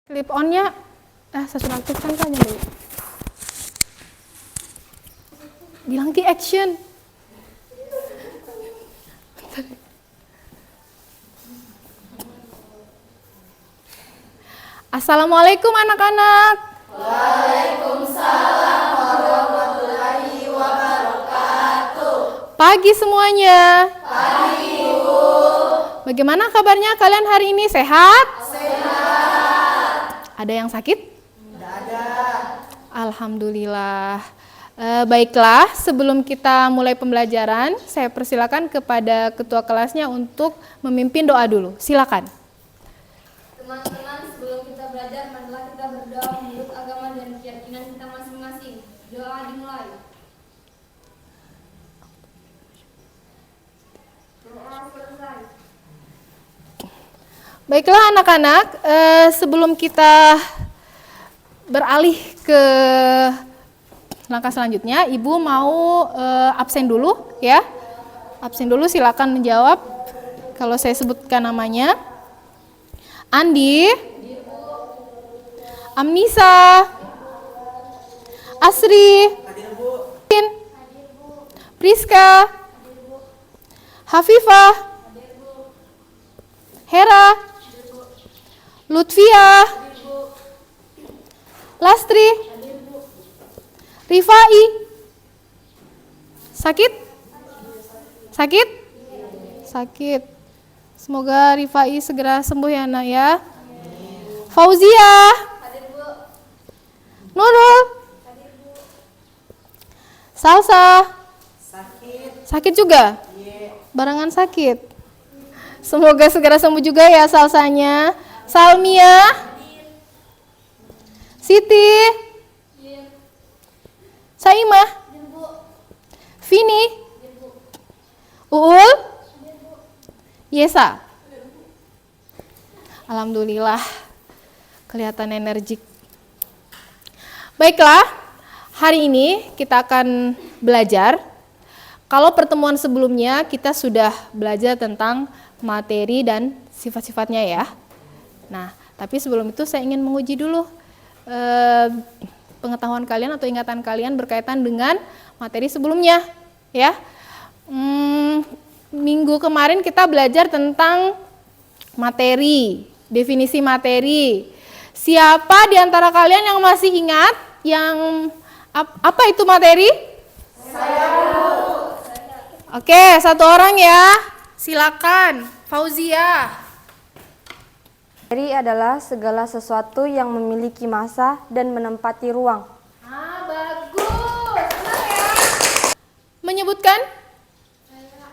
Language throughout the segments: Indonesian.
Clip on-nya saya sudah aktifkan saja dulu. Bilang ke action. Assalamualaikum anak-anak. Waalaikumsalam warahmatullahi wabarakatuh. Pagi semuanya. Pagi, Ibu. Bagaimana kabarnya kalian hari ini? Sehat? Sehat. Ada yang sakit? Tidak ada. Alhamdulillah. Baiklah, sebelum kita mulai pembelajaran, saya persilakan kepada ketua kelasnya untuk memimpin doa dulu. Silakan. Teman-teman, sebelum kita belajar, marilah kita berdoa menurut agama dan keyakinan kita masing-masing. Doa dimulai. Doa selesai. Baiklah anak-anak, sebelum kita beralih ke langkah selanjutnya, Ibu mau absen dulu ya. Absen dulu, silakan menjawab kalau saya sebutkan namanya. Andi, Amnisa, Asri, Priska, Hafifah, Hera, Lutfia, Lastri, Rifai. Sakit? Sakit? Sakit. Semoga Rifai segera sembuh ya nak ya. Fauzia, Nurul, Salsa. Sakit juga? Barengan sakit. Semoga segera sembuh juga ya Salsanya. Salmia, Siti, Saimah, Vini, Uul, Yesa. Alhamdulillah, kelihatan energik. Baiklah, hari ini kita akan belajar. Kalau pertemuan sebelumnya kita sudah belajar tentang materi dan sifat-sifatnya ya. Nah, tapi sebelum itu saya ingin menguji dulu pengetahuan kalian atau ingatan kalian berkaitan dengan materi sebelumnya ya. Minggu kemarin kita belajar tentang materi, definisi materi. Siapa di antara kalian yang masih ingat yang apa itu materi? Saya dulu. Oke, satu orang ya. Silakan, Fauzia. Materi adalah segala sesuatu yang memiliki massa dan menempati ruang. Bagus. Benar ya? Menyebutkan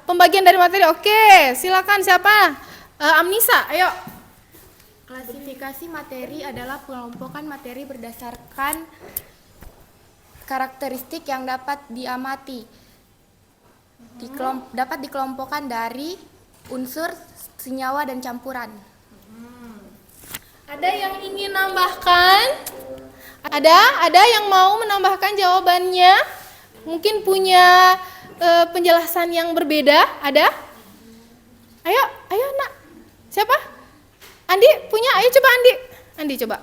pembagian dari materi. Oke, silakan siapa? Amnisa, ayo. Klasifikasi materi adalah pengelompokan materi berdasarkan karakteristik yang dapat diamati. Dapat dikelompokkan dari unsur, senyawa, dan campuran. Ada yang ingin nambahkan? Ada yang mau menambahkan jawabannya? Mungkin punya penjelasan yang berbeda? Ada? Ayo nak. Siapa? Andi punya? Ayo coba Andi. Andi coba.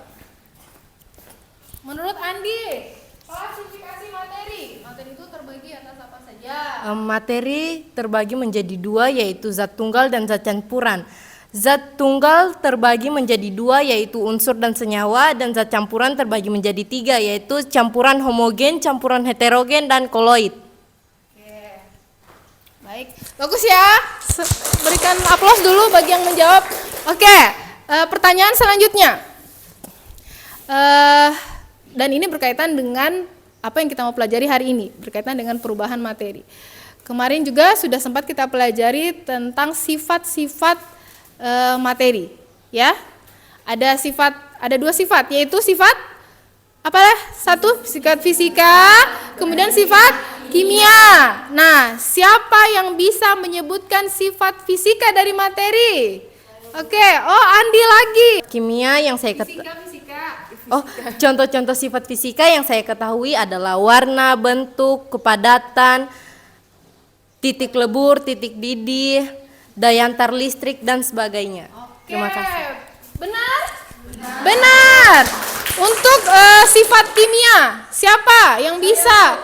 Menurut Andi, klasifikasi materi. Materi itu terbagi atas apa saja? Materi terbagi menjadi dua, yaitu zat tunggal dan zat campuran. Zat tunggal terbagi menjadi dua, yaitu unsur dan senyawa, dan zat campuran terbagi menjadi tiga, yaitu campuran homogen, campuran heterogen, dan koloid. Oke. Baik, bagus ya. Berikan aplaus dulu bagi yang menjawab. Oke, pertanyaan selanjutnya. Dan ini berkaitan dengan apa yang kita mau pelajari hari ini, berkaitan dengan perubahan materi. Kemarin juga sudah sempat kita pelajari tentang sifat-sifat materi, ya. Ada dua sifat, yaitu sifat apa? Satu sifat fisika, kemudian sifat kimia. Nah, siapa yang bisa menyebutkan sifat fisika dari materi? Oke, Andi lagi. Kimia yang saya Fisika. contoh-contoh sifat fisika yang saya ketahui adalah warna, bentuk, kepadatan, titik lebur, titik didih, daya antar listrik, dan sebagainya. Terima kasih. Benar? Benar. benar. Untuk sifat kimia, siapa yang bisa?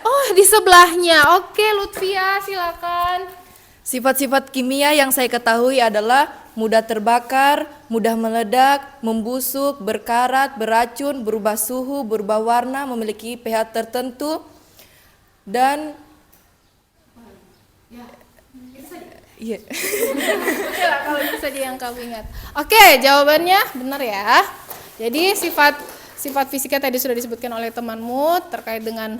Oh, di sebelahnya. Oke, Lutfia, silakan. Sifat-sifat kimia yang saya ketahui adalah mudah terbakar, mudah meledak, membusuk, berkarat, beracun, berubah suhu, berubah warna, memiliki pH tertentu, dan iya. Oke lah, kalau itu saja yang kamu ingat. Oke, jawabannya benar ya. Jadi sifat fisika tadi sudah disebutkan oleh temanmu terkait dengan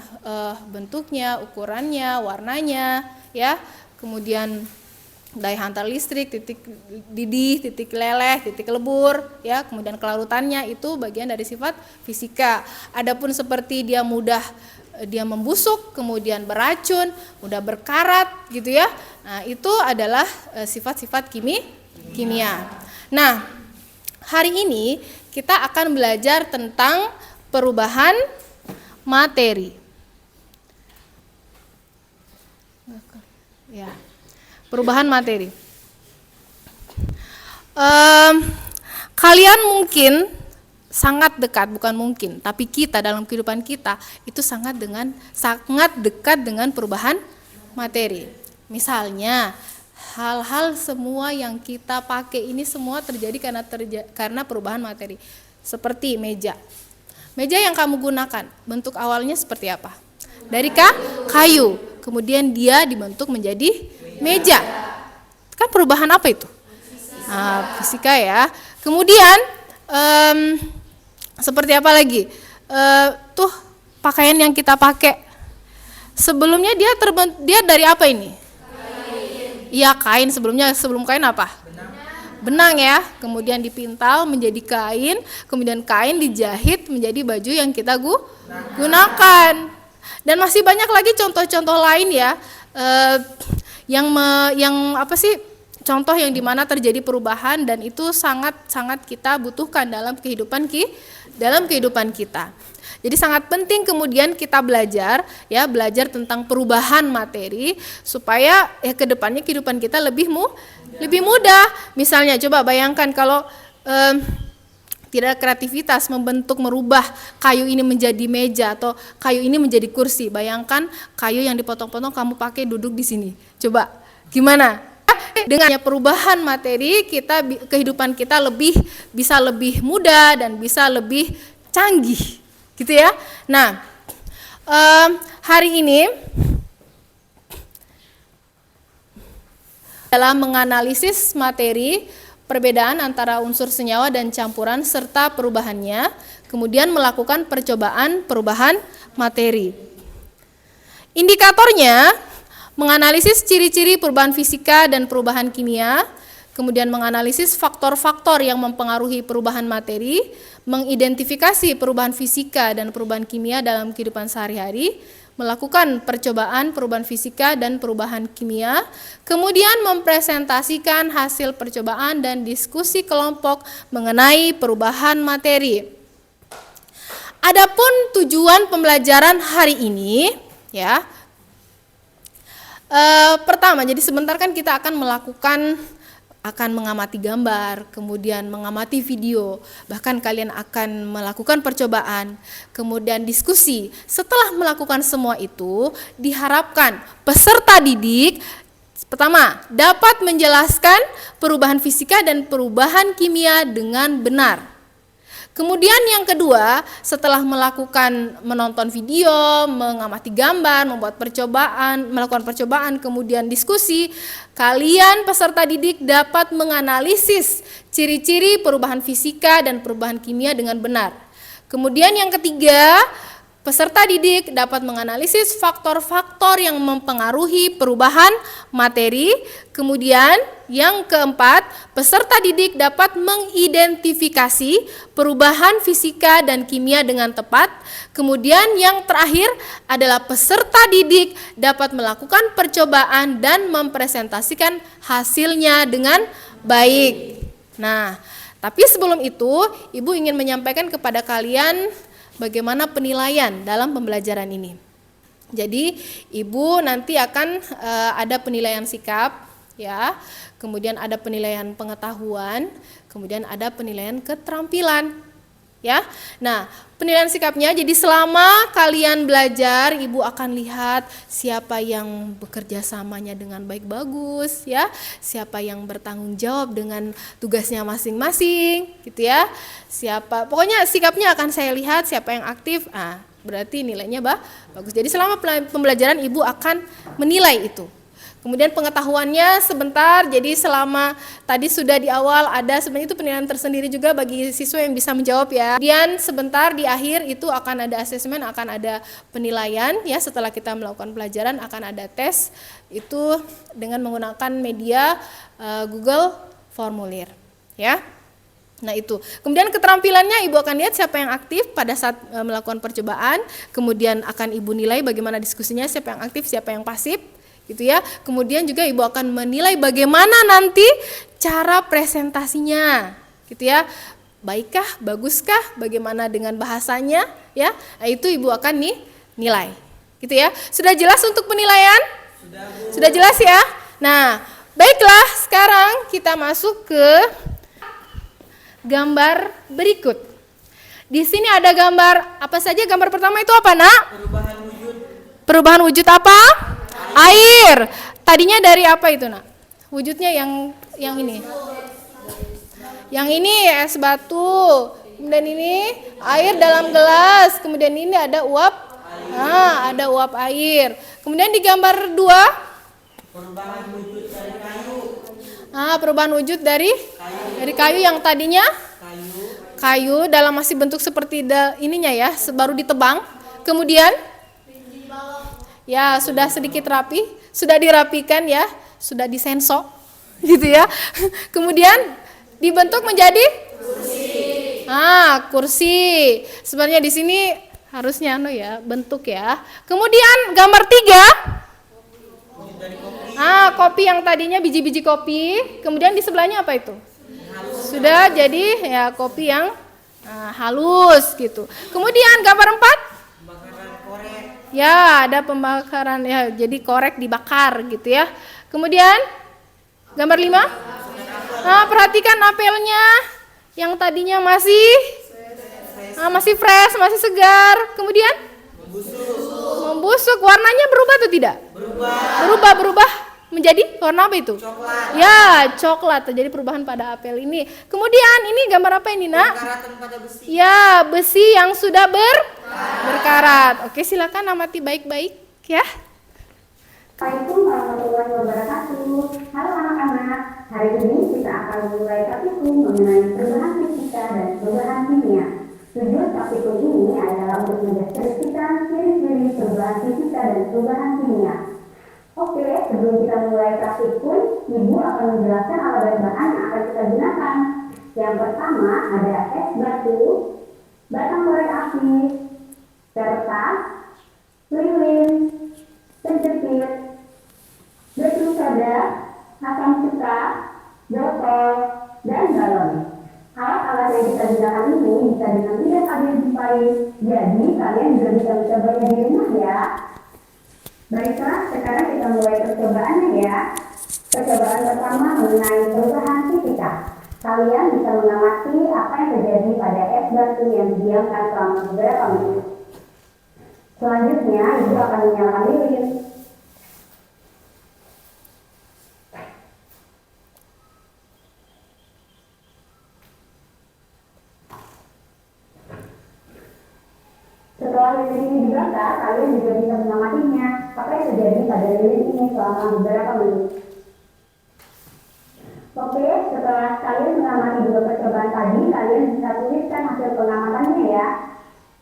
bentuknya, ukurannya, warnanya, ya. Kemudian daya hantar listrik, titik didih, titik leleh, titik lebur, ya. Kemudian kelarutannya itu bagian dari sifat fisika. Adapun seperti dia membusuk, kemudian beracun, mudah berkarat gitu ya. Nah, itu adalah sifat-sifat kimia. Nah, hari ini kita akan belajar tentang perubahan materi. Ya, perubahan materi. Kalian mungkin sangat dekat, bukan mungkin, tapi kita dalam kehidupan kita itu sangat dekat dengan perubahan materi. Misalnya, hal-hal semua yang kita pakai ini semua terjadi karena perubahan materi. Seperti meja. Meja yang kamu gunakan, bentuk awalnya seperti apa? Dari kayu, kemudian dia dibentuk menjadi meja. Kan perubahan apa itu? Fisika ya. Kemudian seperti apa lagi? Tuh pakaian yang kita pakai. Sebelumnya dia dari apa ini? Iya, kain. Sebelum kain apa? Benang ya. Kemudian dipintal menjadi kain, kemudian kain dijahit menjadi baju yang kita gunakan. Dan masih banyak lagi contoh-contoh lain ya. Yang apa sih? Contoh yang dimana terjadi perubahan dan itu sangat kita butuhkan dalam kehidupan kita. Jadi sangat penting kemudian kita belajar tentang perubahan materi supaya ke depannya kehidupan kita lebih mudah. Misalnya coba bayangkan kalau tidak ada kreativitas merubah kayu ini menjadi meja atau kayu ini menjadi kursi. Bayangkan kayu yang dipotong-potong kamu pakai duduk di sini. Coba gimana? Dengan perubahan materi kehidupan kita bisa lebih mudah dan bisa lebih canggih, gitu ya. Nah, hari ini dalam menganalisis materi, perbedaan antara unsur senyawa dan campuran serta perubahannya, kemudian melakukan percobaan perubahan materi. Indikatornya menganalisis ciri-ciri perubahan fisika dan perubahan kimia, kemudian menganalisis faktor-faktor yang mempengaruhi perubahan materi, mengidentifikasi perubahan fisika dan perubahan kimia dalam kehidupan sehari-hari, melakukan percobaan perubahan fisika dan perubahan kimia, kemudian mempresentasikan hasil percobaan dan diskusi kelompok mengenai perubahan materi. Adapun tujuan pembelajaran hari ini, ya. Pertama, jadi sebentar kan kita akan mengamati gambar, kemudian mengamati video, bahkan kalian akan melakukan percobaan, kemudian diskusi. Setelah melakukan semua itu, diharapkan peserta didik pertama dapat menjelaskan perubahan fisika dan perubahan kimia dengan benar. Kemudian yang kedua, setelah menonton video, mengamati gambar, melakukan percobaan, kemudian diskusi, kalian peserta didik dapat menganalisis ciri-ciri perubahan fisika dan perubahan kimia dengan benar. Kemudian yang ketiga, peserta didik dapat menganalisis faktor-faktor yang mempengaruhi perubahan materi. Kemudian yang keempat, peserta didik dapat mengidentifikasi perubahan fisika dan kimia dengan tepat. Kemudian yang terakhir adalah peserta didik dapat melakukan percobaan dan mempresentasikan hasilnya dengan baik. Nah, tapi sebelum itu, Ibu ingin menyampaikan kepada kalian bagaimana penilaian dalam pembelajaran ini. Jadi Ibu nanti akan ada penilaian sikap, ya, kemudian ada penilaian pengetahuan, kemudian ada penilaian keterampilan. ya. Nah, penilaian sikapnya, jadi selama kalian belajar, Ibu akan lihat siapa yang bekerja samanya dengan baik bagus, ya, siapa yang bertanggung jawab dengan tugasnya masing-masing, gitu ya. Pokoknya sikapnya akan saya lihat, siapa yang aktif, berarti nilainya bagus. Jadi selama pembelajaran Ibu akan menilai itu. Kemudian pengetahuannya sebentar, jadi selama tadi sudah di awal ada sebenarnya itu penilaian tersendiri juga bagi siswa yang bisa menjawab ya. Kemudian sebentar di akhir itu akan ada asesmen, akan ada penilaian ya, setelah kita melakukan pelajaran akan ada tes itu dengan menggunakan media Google Formulir ya. Nah itu, kemudian keterampilannya Ibu akan lihat siapa yang aktif pada saat melakukan percobaan, kemudian akan Ibu nilai bagaimana diskusinya, siapa yang aktif, siapa yang pasif, gitu ya. Kemudian juga Ibu akan menilai bagaimana nanti cara presentasinya, gitu ya. Baikkah, baguskah, bagaimana dengan bahasanya, ya. Nah, itu Ibu akan nilai, gitu ya. Sudah jelas untuk penilaian? Sudah jelas ya. Nah, baiklah, sekarang kita masuk ke gambar berikut. Di sini ada gambar apa saja? Gambar pertama itu apa, Nak? Perubahan wujud apa? Air. Tadinya dari apa itu, Nak? Wujudnya yang ini. Yang ini es batu. Kemudian ini air dalam gelas. Kemudian ini ada uap. Nah, ada uap air. Kemudian di gambar 2 perubahan wujud dari kayu. Perubahan wujud dari kayu yang tadinya kayu dalam masih bentuk seperti ininya ya, baru ditebang. Kemudian ya sudah sedikit rapi, sudah dirapikan ya, sudah disensor gitu ya. Kemudian dibentuk menjadi kursi. Kursi. Sebenarnya di sini harusnya bentuk ya. Kemudian gambar 3 kopi yang tadinya biji-biji kopi, kemudian di sebelahnya apa itu? Sudah jadi ya kopi yang halus gitu. Kemudian gambar 4 pembakaran korek. Ya, ada pembakaran ya, jadi korek dibakar gitu ya. Kemudian gambar 5 perhatikan apelnya yang tadinya masih fresh, masih segar. Kemudian membusuk. Warnanya berubah atau tidak? Berubah menjadi warna apa itu? Coklat. Ya, coklat. Terjadi perubahan pada apel ini. Kemudian ini gambar apa ini, Nak? Berkaratan pada besi. Ya, besi yang sudah berkarat. Oke, silakan amati baik-baik ya. Assalamualaikum warahmatullahi wabarakatuh. Halo anak-anak, hari ini kita akan memulai praktikum mengenai perubahan fisika dan perubahan kimia. Tujuan praktikum ini adalah untuk mendeskripsikan ciri-ciri perubahan fisika dan perubahan kimia. Oke, sebelum kita mulai praktikum, Ibu akan menjelaskan alat dan bahan yang akan kita gunakan. Yang pertama ada es batu, batang korek api, kertas, lilin, penjepit, baking soda, asam cuka, botol, dan galon. Alat-alat yang kita gunakan ini bisa dengan mudah kalian jumpai, jadi kalian juga bisa mencobanya di rumah ya. Baiklah, sekarang kita mulai percobaannya ya. Percobaan pertama mengenai perubahan fisika. Kalian bisa mengamati apa yang terjadi pada es batu yang didiamkan selama beberapa menit. Selanjutnya, Ibu akan menyalakan lilin. Setelah lilin ini dibakar, kalian juga bisa mengamatinya apa yang terjadi pada lilin ini selama beberapa menit. Oke, setelah kalian mengamati dua percobaan tadi, kalian bisa tuliskan hasil pengamatannya ya.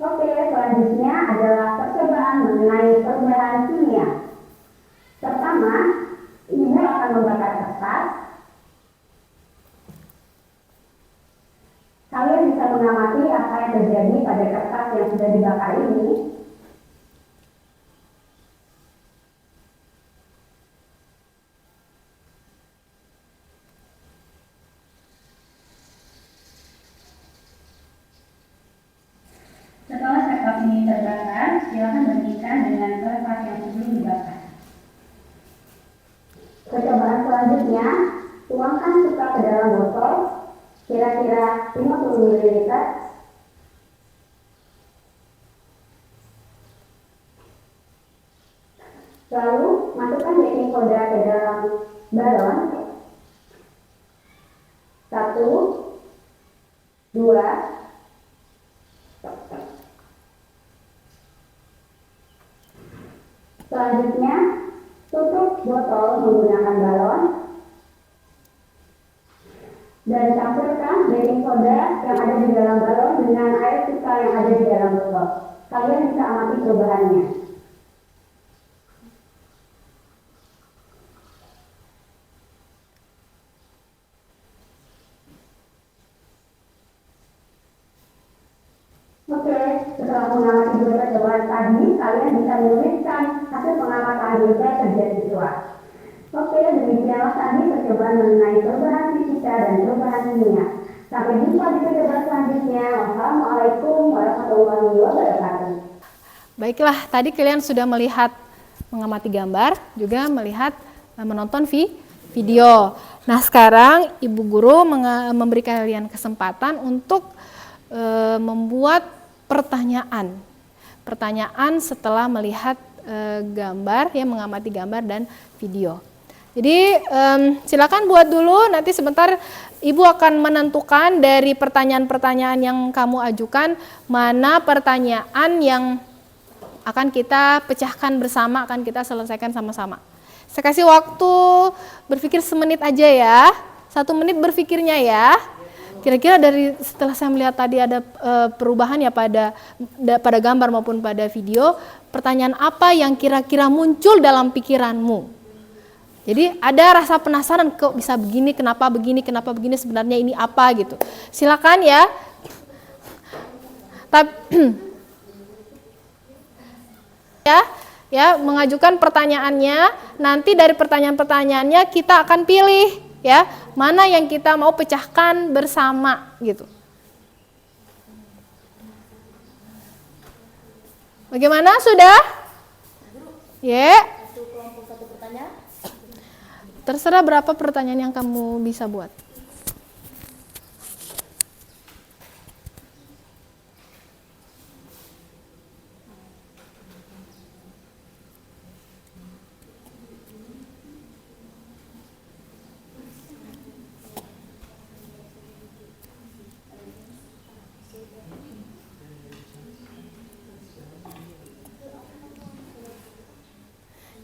Oke, selanjutnya adalah percobaan mengenai perubahan kimia. Pertama, Ibu akan membakar kertas. Kalian bisa mengamati apa yang terjadi pada kertas yang sudah dibakar ini. Setelah kertas ini terbakar, silakan bandingkan dengan kertas yang sebelum dibakar. Percobaan selanjutnya, tuangkan cuka ke dalam botol kira-kira 50 ml. Lalu masukkan baking soda ke dalam balon. 1, 2. Selanjutnya, tutup botol menggunakan balon dan campurkan baking soda yang ada di dalam balon dengan air sisa yang ada di dalam botol. Kalian bisa amati perubahannya. Oke, setelah mengamati dua percobaan tadi, kalian bisa menuliskan hasil pengamatan dua kerja siswa. Oke, demikianlah tadi percobaan mengenai perubahan fisika dan perubahan kimia. Sampai jumpa di percobaan selanjutnya. Wassalamualaikum warahmatullahi wabarakatuh. Baiklah, tadi kalian sudah melihat mengamati gambar, juga melihat menonton video. Nah, sekarang Ibu Guru memberi kalian kesempatan untuk membuat pertanyaan setelah melihat gambar, ya, mengamati gambar dan video. Jadi silakan buat dulu, nanti sebentar Ibu akan menentukan dari pertanyaan-pertanyaan yang kamu ajukan mana pertanyaan yang akan kita pecahkan bersama, akan kita selesaikan sama-sama. Saya kasih waktu berpikir semenit aja ya, 1 menit berpikirnya ya. Kira-kira dari setelah saya melihat tadi ada perubahan ya pada gambar maupun pada video, pertanyaan apa yang kira-kira muncul dalam pikiranmu? Jadi ada rasa penasaran, kok bisa begini, kenapa begini, sebenarnya ini apa gitu. Silakan ya. Ya, mengajukan pertanyaannya, nanti dari pertanyaan-pertanyaannya kita akan pilih ya, mana yang kita mau pecahkan bersama gitu. Bagaimana, sudah? Ya. Terserah berapa pertanyaan yang kamu bisa buat.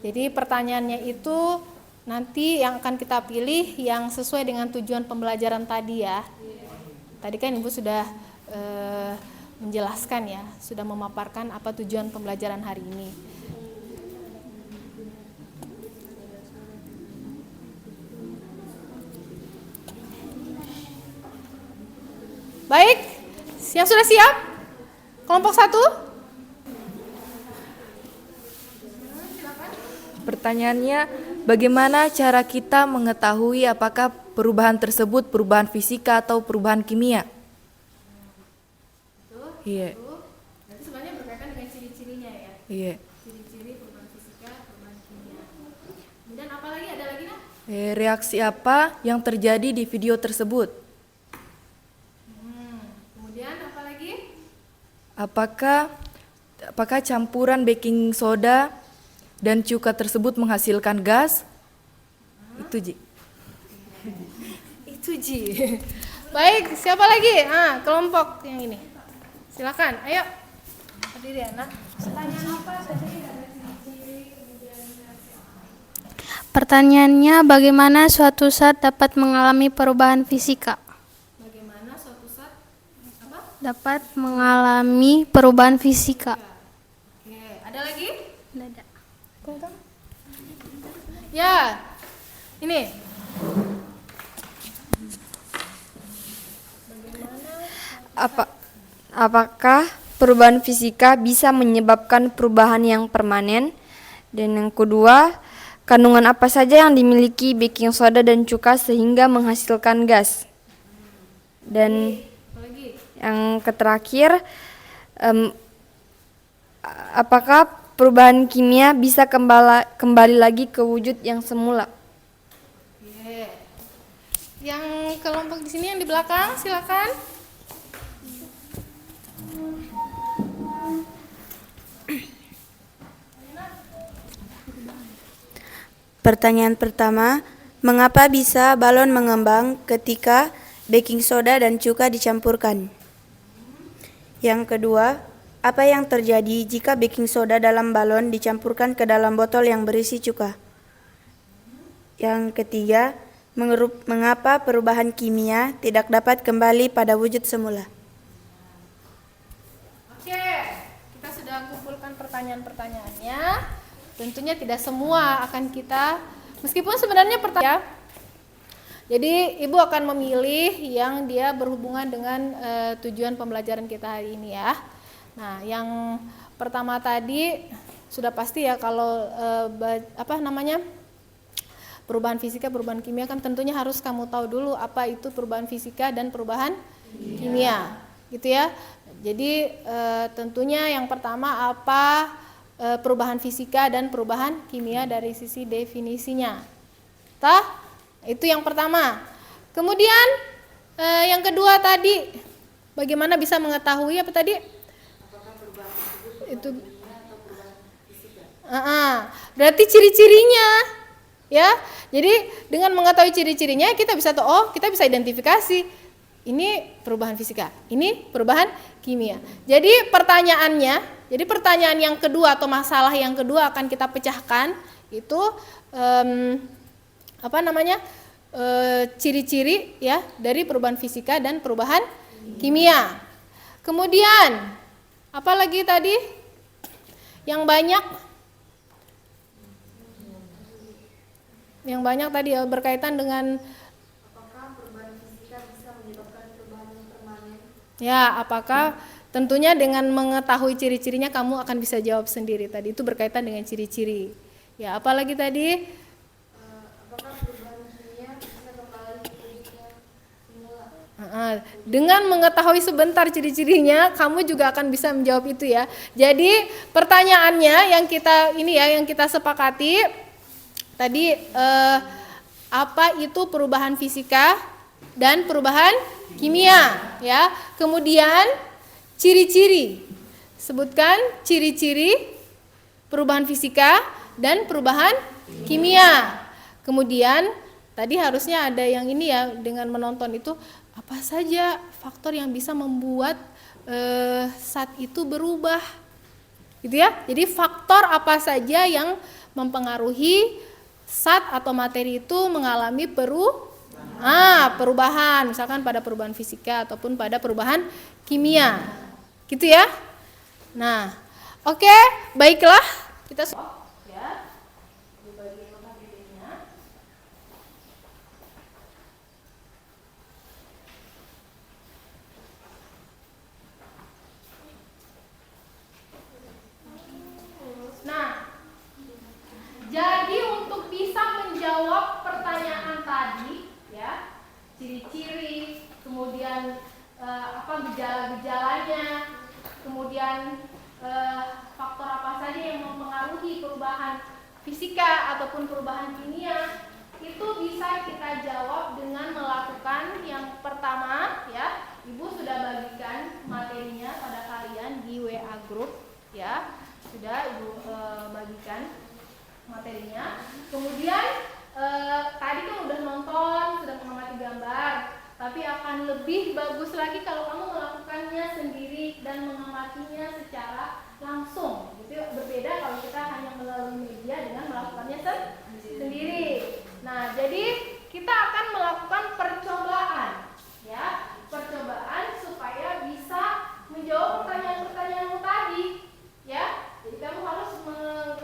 Jadi pertanyaannya itu nanti yang akan kita pilih yang sesuai dengan tujuan pembelajaran tadi ya. Tadi kan Ibu sudah menjelaskan ya, sudah memaparkan apa tujuan pembelajaran hari ini. Baik, yang sudah siap? Kelompok 1? Pertanyaannya, bagaimana cara kita mengetahui apakah perubahan tersebut perubahan fisika atau perubahan kimia? Iya. Nanti sebenarnya berkaitan dengan ciri-cirinya ya. Iya. Ciri-ciri perubahan fisika, perubahan kimia. Kemudian apa lagi? Ada lagi nah? Reaksi apa yang terjadi di video tersebut? Kemudian apa lagi? Apakah campuran baking soda dan cuka tersebut menghasilkan gas? Itu Ji. Itu Ji. Baik, siapa lagi? Kelompok yang ini. Silakan, ayo. Berdiri anak. Pertanyaan apa? Pertanyaannya, bagaimana suatu zat dapat mengalami perubahan fisika? Bagaimana suatu zat Dapat mengalami perubahan fisika. Oke, ada lagi? Ada. Ya, ini. Apakah perubahan fisika bisa menyebabkan perubahan yang permanen? Dan yang kedua, kandungan apa saja yang dimiliki baking soda dan cuka sehingga menghasilkan gas? Dan yang terakhir, apakah perubahan kimia bisa kembali lagi ke wujud yang semula? Oke. Yang kelompok di sini yang di belakang, silakan. Pertanyaan pertama, mengapa bisa balon mengembang ketika baking soda dan cuka dicampurkan? Yang kedua, apa yang terjadi jika baking soda dalam balon dicampurkan ke dalam botol yang berisi cuka? Yang ketiga, mengapa perubahan kimia tidak dapat kembali pada wujud semula? Oke, kita sudah kumpulkan pertanyaan-pertanyaannya. Tentunya tidak semua akan kita, meskipun sebenarnya pertanyaan. Jadi ibu akan memilih yang dia berhubungan dengan tujuan pembelajaran kita hari ini ya. Nah, yang pertama tadi sudah pasti ya kalau perubahan fisika, perubahan kimia kan tentunya harus kamu tahu dulu apa itu perubahan fisika dan perubahan kimia, gitu ya. Jadi tentunya yang pertama apa perubahan fisika dan perubahan kimia dari sisi definisinya. Itu yang pertama. Kemudian yang kedua tadi, bagaimana bisa mengetahui apa tadi? Itu berarti ciri-cirinya, ya. Jadi dengan mengetahui ciri-cirinya kita bisa tahu, kita bisa identifikasi ini perubahan fisika, ini perubahan kimia. Jadi pertanyaan yang kedua atau masalah yang kedua akan kita pecahkan itu ciri-ciri ya dari perubahan fisika dan perubahan kimia. Kemudian apa lagi tadi yang banyak tadi ya, berkaitan dengan Apakah perubahan fisika bisa menyebabkan perubahan yang permanen? ya, apakah tentunya dengan mengetahui ciri-cirinya kamu akan bisa jawab sendiri tadi. Itu berkaitan dengan ciri-ciri. Ya, apalagi tadi? Apakah perubahan kimia bisa kembali ke wujudnya semula? Dengan mengetahui sebentar ciri-cirinya, kamu juga akan bisa menjawab itu ya. Jadi pertanyaannya yang kita sepakati tadi apa itu perubahan fisika dan perubahan kimia ya. Kemudian ciri-ciri. Sebutkan ciri-ciri perubahan fisika dan perubahan kimia. Kemudian tadi harusnya ada yang ini ya, dengan menonton itu apa saja faktor yang bisa membuat zat itu berubah. Gitu ya. Jadi faktor apa saja yang mempengaruhi zat atau materi itu mengalami perubahan, misalkan pada perubahan fisika ataupun pada perubahan kimia, gitu ya. Nah, oke, baiklah kita ya di bagian notabene-nya. Nah, jadi untuk bisa menjawab pertanyaan tadi, ya, ciri-ciri, kemudian gejala-gejalanya, kemudian faktor apa saja yang mempengaruhi perubahan fisika ataupun perubahan kimia, itu bisa kita jawab dengan melakukan yang pertama, ya, Ibu sudah bagikan materinya pada kalian di WA group, ya, sudah Ibu bagikan materinya. Kemudian tadi kan udah nonton, sudah mengamati gambar, tapi akan lebih bagus lagi kalau kamu melakukannya sendiri dan mengamatinya secara langsung. Gitu, berbeda kalau kita hanya melalui media dengan melakukannya sendiri. Nah, jadi kita akan melakukan percobaan, ya, percobaan supaya bisa menjawab pertanyaan-pertanyaanmu tadi, ya. Jadi kamu harus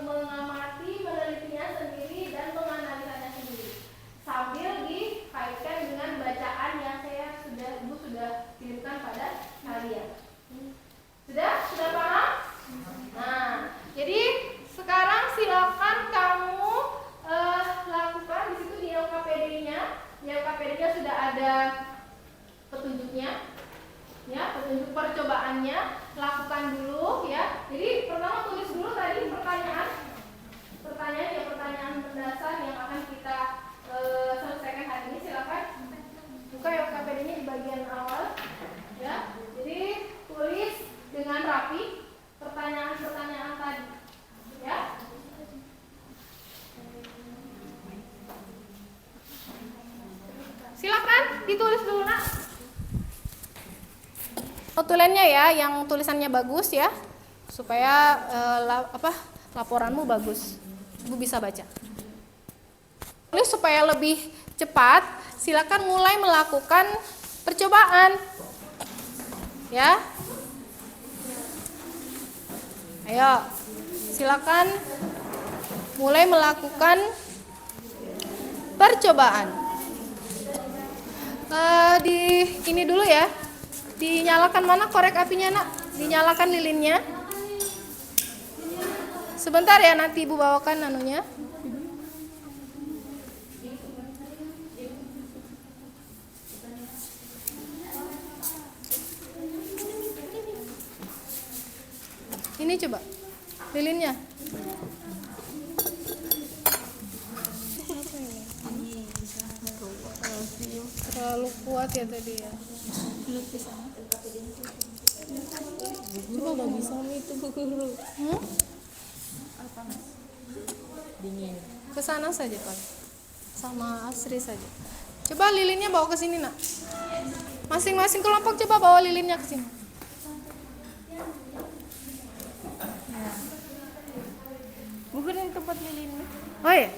mengamati, menelitinya sendiri dan menganalisanya sendiri sambil dikaitkan dengan bacaan yang Ibu sudah kirimkan pada kalian. Sudah paham? Nah, jadi sekarang silakan kamu lakukan di situ di LKPD-nya. Di LKPD-nya sudah ada petunjuknya. Ya, petunjuk percobaannya, lakukan dulu ya. Jadi pertama tulis dulu tadi pertanyaan mendasar yang akan kita selesaikan hari ini. Silakan buka LKPD-nya di bagian awal ya. Jadi tulis dengan rapi pertanyaan-pertanyaan tadi ya. notulennya ya, yang tulisannya bagus ya, supaya laporanmu bagus, Ibu bisa baca. Lalu supaya lebih cepat, silakan mulai melakukan percobaan, ya. Ayo, silakan mulai melakukan percobaan. Ini dulu ya. Dinyalakan mana korek apinya, Nak? Dinyalakan lilinnya. Sebentar ya, nanti Ibu bawakan anunya. Ini coba lilinnya. Terlalu kuat ya tadi ya. Coba bagi suami itu guru. Dingin. Ke sana saja Pak. Sama Asri saja. Coba lilinnya bawa ke sini, Nak. Masing-masing kelompok coba bawa lilinnya ke sini. Bukan yang tempat lilinnya. Oh ya.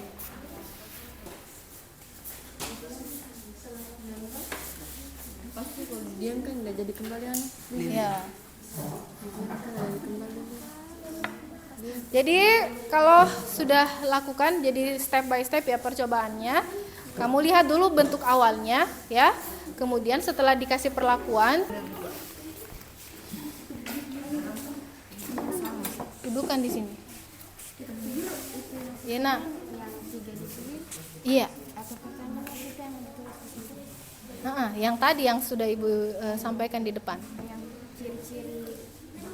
Pasti kalau diam kan nggak jadi kembalian. Iya. Jadi kalau sudah lakukan jadi step by step ya percobaannya. Kamu lihat dulu bentuk awalnya ya. Kemudian setelah dikasih perlakuan, dudukan di sini. Iya, Nak. Iya. Yang tadi yang sudah Ibu sampaikan di depan.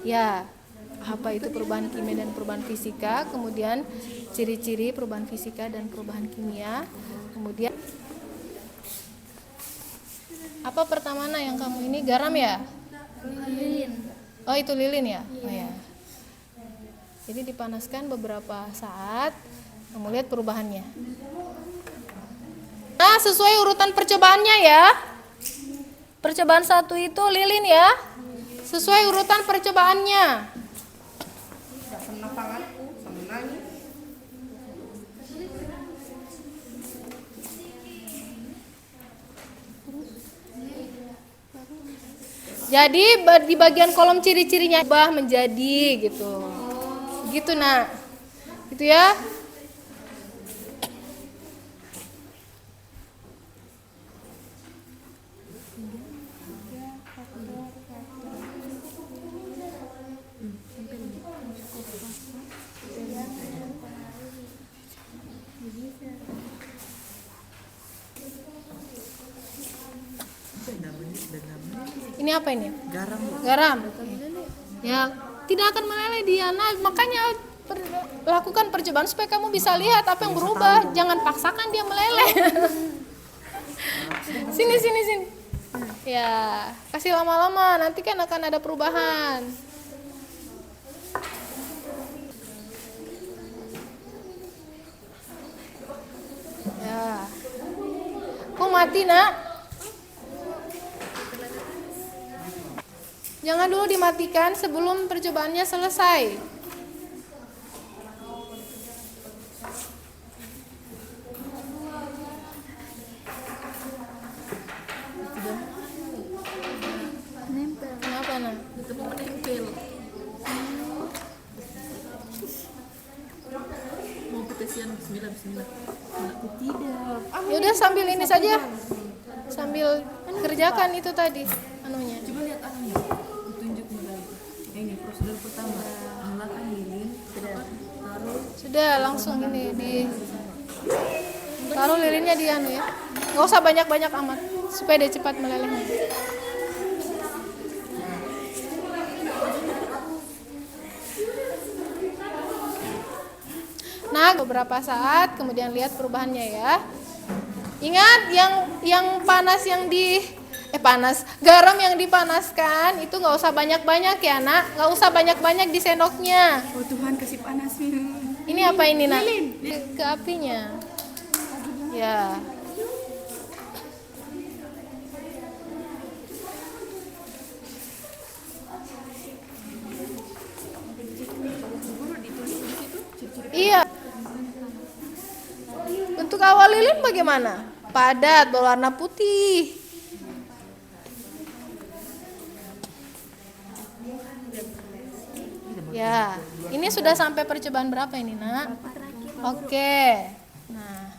Ya, apa itu perubahan kimia dan perubahan fisika, kemudian ciri-ciri perubahan fisika dan perubahan kimia, kemudian apa pertama yang kamu ini garam ya? Lilin. Oh itu lilin ya? Oh ya. Jadi dipanaskan beberapa saat, kamu lihat perubahannya. Nah sesuai urutan percobaannya ya. Percobaan 1 itu lilin ya. Sesuai urutan percobaannya. Jadi di bagian kolom ciri-cirinya berubah menjadi gitu. Gitu, Nak. Gitu ya. Ini apa ini? Garam. Garam. Ya, tidak akan meleleh dia. Nah, makanya lakukan percobaan supaya kamu bisa lihat apa yang berubah. Jangan paksakan dia meleleh. Sini. Ya, kasih lama-lama. Nanti kan akan ada perubahan. Ya. Kok mati, Nak? Jangan dulu dimatikan sebelum percobaannya selesai. Kenapa, Nak? Menempel. Mau petesian bismillah. Aku tidak. Ya udah sambil ini saja. Sambil kerjakan itu tadi anunya. Coba lihat anunya. Tunjuk mulai. Ini prosedur pertama. Menggunakan lilin. Sudah langsung ini taruh lilinnya di anu ya. Nggak usah banyak-banyak amat supaya dia cepat melelehnya. Nah, beberapa saat kemudian lihat perubahannya ya. Ingat yang panas garam yang dipanaskan itu nggak usah banyak-banyak ya, Nak. Nggak usah banyak-banyak di sendoknya. Oh Tuhan kasih panas. Ini apa ini, Nak? Ke apinya. Ya. Iya. Bentuk awal lilin bagaimana? Padat, berwarna putih. Ya, ini sudah sampai percobaan berapa ini, Nak? Oke. Nah,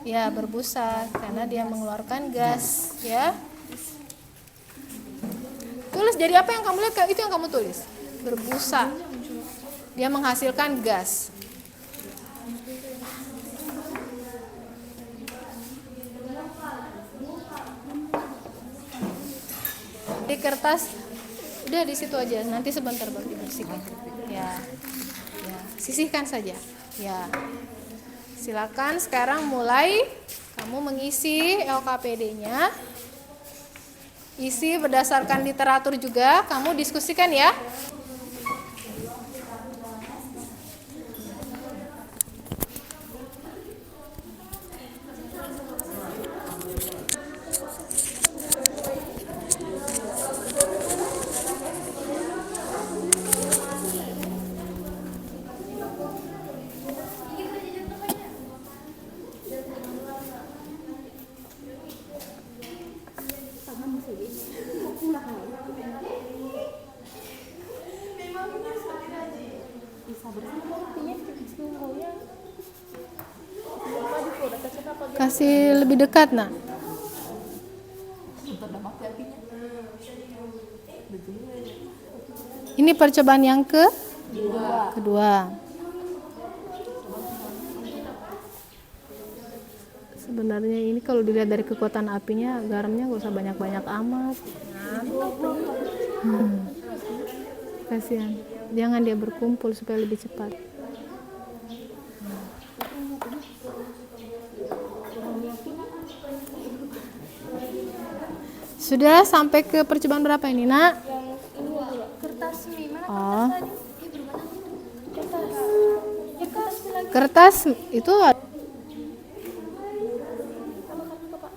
ya berbusa karena dia mengeluarkan gas, ya. Tulis jadi apa yang kamu lihat, itu yang kamu tulis. Berbusa. Dia menghasilkan gas. Di kertas udah di situ aja, nanti sebentar baru dibersihkan. Ya, sisihkan saja. Ya, silakan sekarang mulai kamu mengisi LKPD-nya. Isi berdasarkan literatur juga, kamu diskusikan ya. Kasih lebih dekat, Nak. Ini percobaan yang kedua. Sebenarnya ini kalau dilihat dari kekuatan apinya, garamnya gak usah banyak-banyak amat. Kasihan. Jangan dia berkumpul supaya lebih cepat. Sudah sampai ke percobaan berapa ini, Nak? Oh. Kertas itu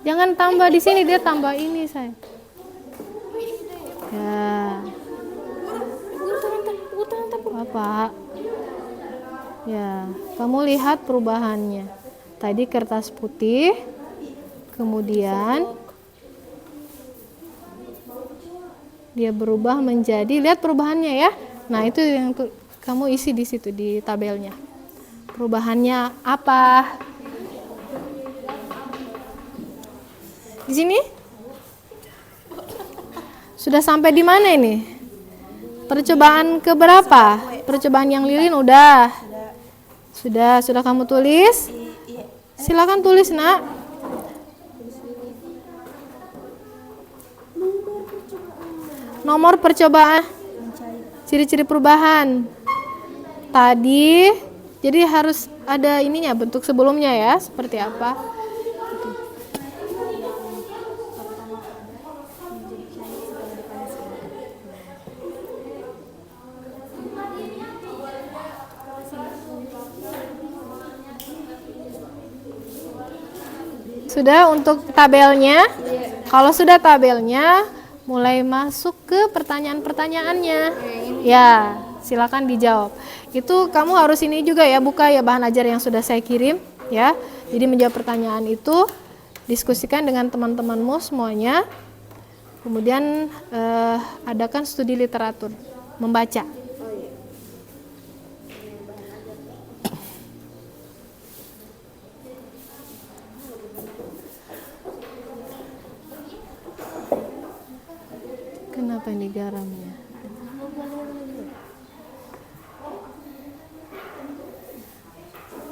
jangan tambah di sini, dia tambah ini, saya. Ya. Apa? Ya, kamu lihat perubahannya. Tadi kertas putih, kemudian dia berubah menjadi, lihat perubahannya ya. Nah, itu yang kamu isi di situ di tabelnya. Perubahannya apa? Di sini? Sudah sampai di mana ini? Percobaan keberapa? Percobaan yang lilin udah. Sudah kamu tulis? Silakan tulis, Nak. Nomor percobaan, ciri-ciri perubahan. Tadi, jadi harus ada ininya, bentuk sebelumnya ya, seperti apa. Sudah untuk tabelnya? Kalau sudah tabelnya, mulai masuk ke pertanyaan-pertanyaannya. Ya, silakan dijawab. Itu kamu harus ini juga ya, buka ya bahan ajar yang sudah saya kirim ya. Jadi menjawab pertanyaan itu diskusikan dengan teman-temanmu semuanya. Kemudian adakan studi literatur, membaca. Kenapa ini garamnya?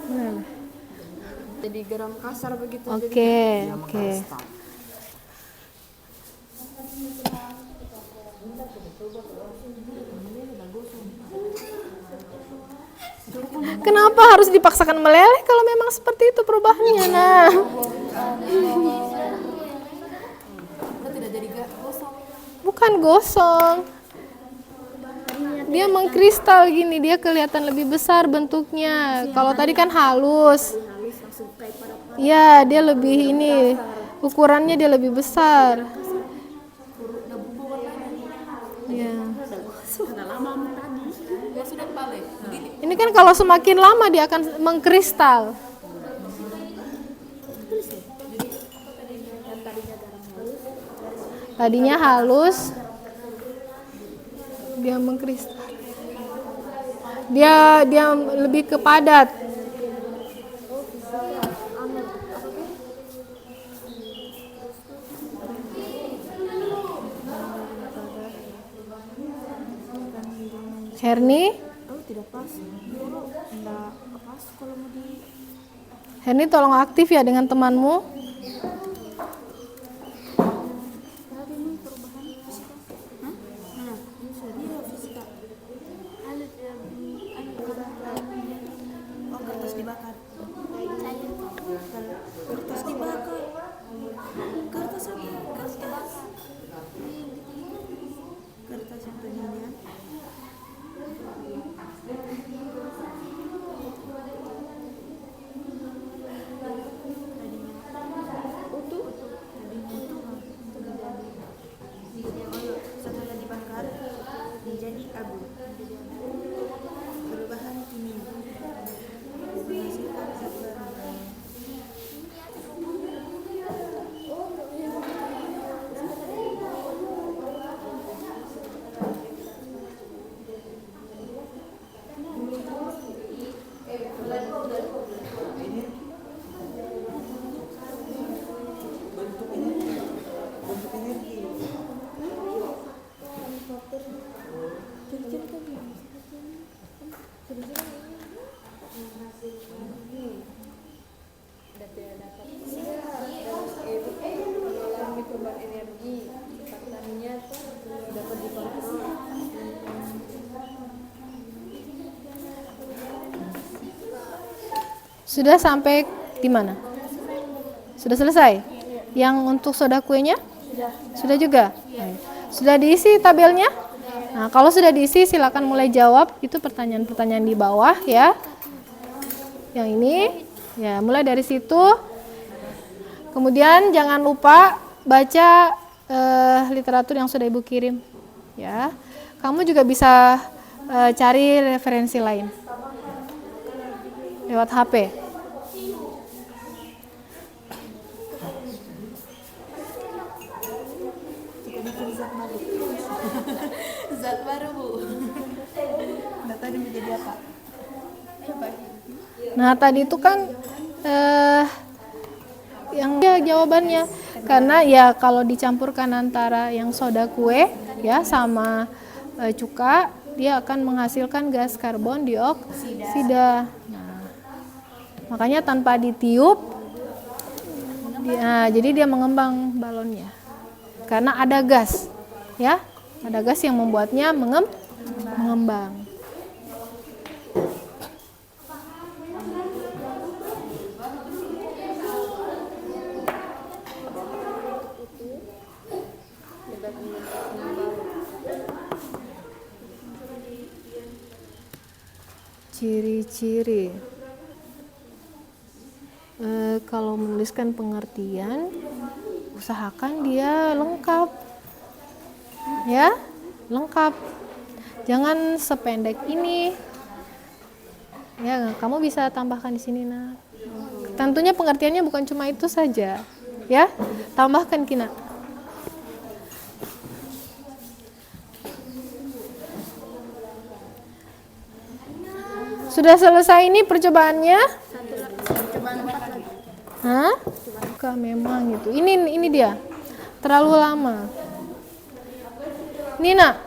Mana? Jadi garam kasar begitu. Oke. Kenapa harus dipaksakan meleleh kalau memang seperti itu perubahannya? Nah, bukan gosong. Dia mengkristal gini, dia kelihatan lebih besar bentuknya. Kalau tadi kan halus. Ya, dia lebih ini, ukurannya dia lebih besar. Ya. Iya. Ini kan kalau semakin lama dia akan mengkristal. Tadinya halus, dia mengkristal. Dia lebih ke padat. Herni? Herni tolong aktif ya dengan temanmu. Sudah sampai di mana? Sudah selesai? Yang untuk soda kuenya? Sudah juga? Sudah diisi tabelnya? Nah, kalau sudah diisi silakan mulai jawab. Itu pertanyaan-pertanyaan di bawah ya. Yang ini, ya mulai dari situ. Kemudian jangan lupa baca literatur yang sudah Ibu kirim. Ya, kamu juga bisa cari referensi lain lewat HP. Zat baru, Bu. Nah, tadi menjadi apa? Nah, tadi itu kan yang jawabannya. Karena ya kalau dicampurkan antara yang soda kue ya sama cuka, dia akan menghasilkan gas karbon dioksida. Nah, makanya tanpa ditiup, jadi dia mengembang balonnya. Karena ada gas, ya, ada gas yang membuatnya mengembang. Ciri-ciri. Kalau menuliskan pengertian, usahakan dia lengkap, ya, lengkap. Jangan sependek ini. Ya, kamu bisa tambahkan di sini, Nak. Tentunya pengertiannya bukan cuma itu saja, ya. Tambahkan, Kina. Sudah selesai ini percobaannya? Hah? Bukan memang gitu. Ini dia. Terlalu lama. Nina.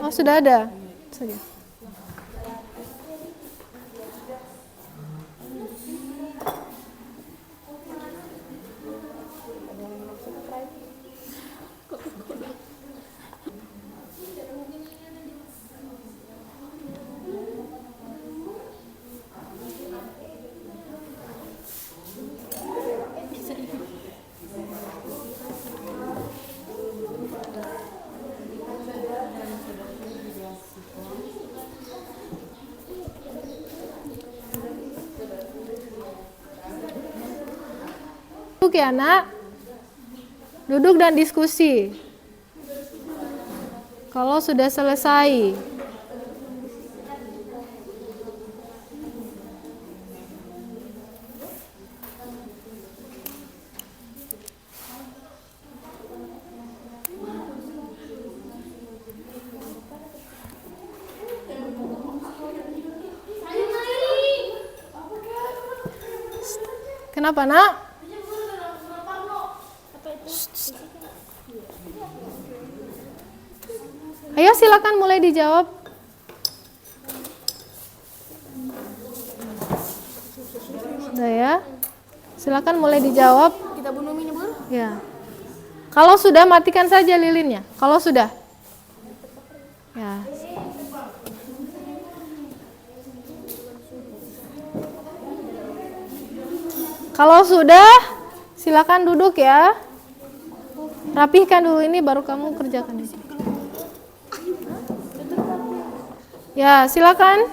Oh, sudah ada. Saja. Duduk ya, Nak. Duduk dan diskusi. Kalau sudah selesai. Kenapa, Nak? Ayo silakan mulai dijawab. Sudah ya. Silakan mulai dijawab. Kita bunuh ini, Bu. Ya. Kalau sudah matikan saja lilinnya. Kalau sudah. Ya. Kalau sudah, silakan duduk ya. Rapihkan dulu ini baru kamu kerjakan di sini. Ya, silakan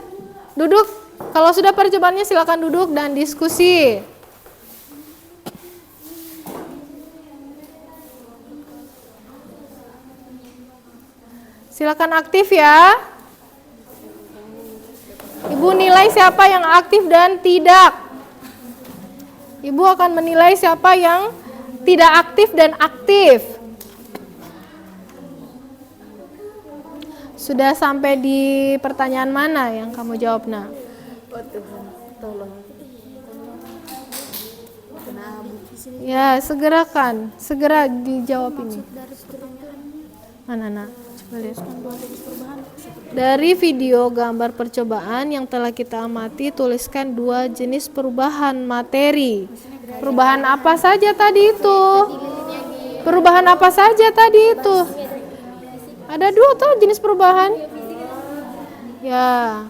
duduk. Kalau sudah percobaannya silakan duduk dan diskusi. Silakan aktif ya. Ibu nilai siapa yang aktif dan tidak. Ibu akan menilai siapa yang tidak aktif dan aktif. Sudah sampai di pertanyaan mana yang kamu jawab, Nak? Ya, segera dijawab ini. Mana, Nak? Coba lihat. Dari video gambar percobaan yang telah kita amati, tuliskan 2 jenis perubahan materi. Perubahan apa saja tadi itu? Perubahan apa saja tadi itu? Ada 2 tuh jenis perubahan. Ya.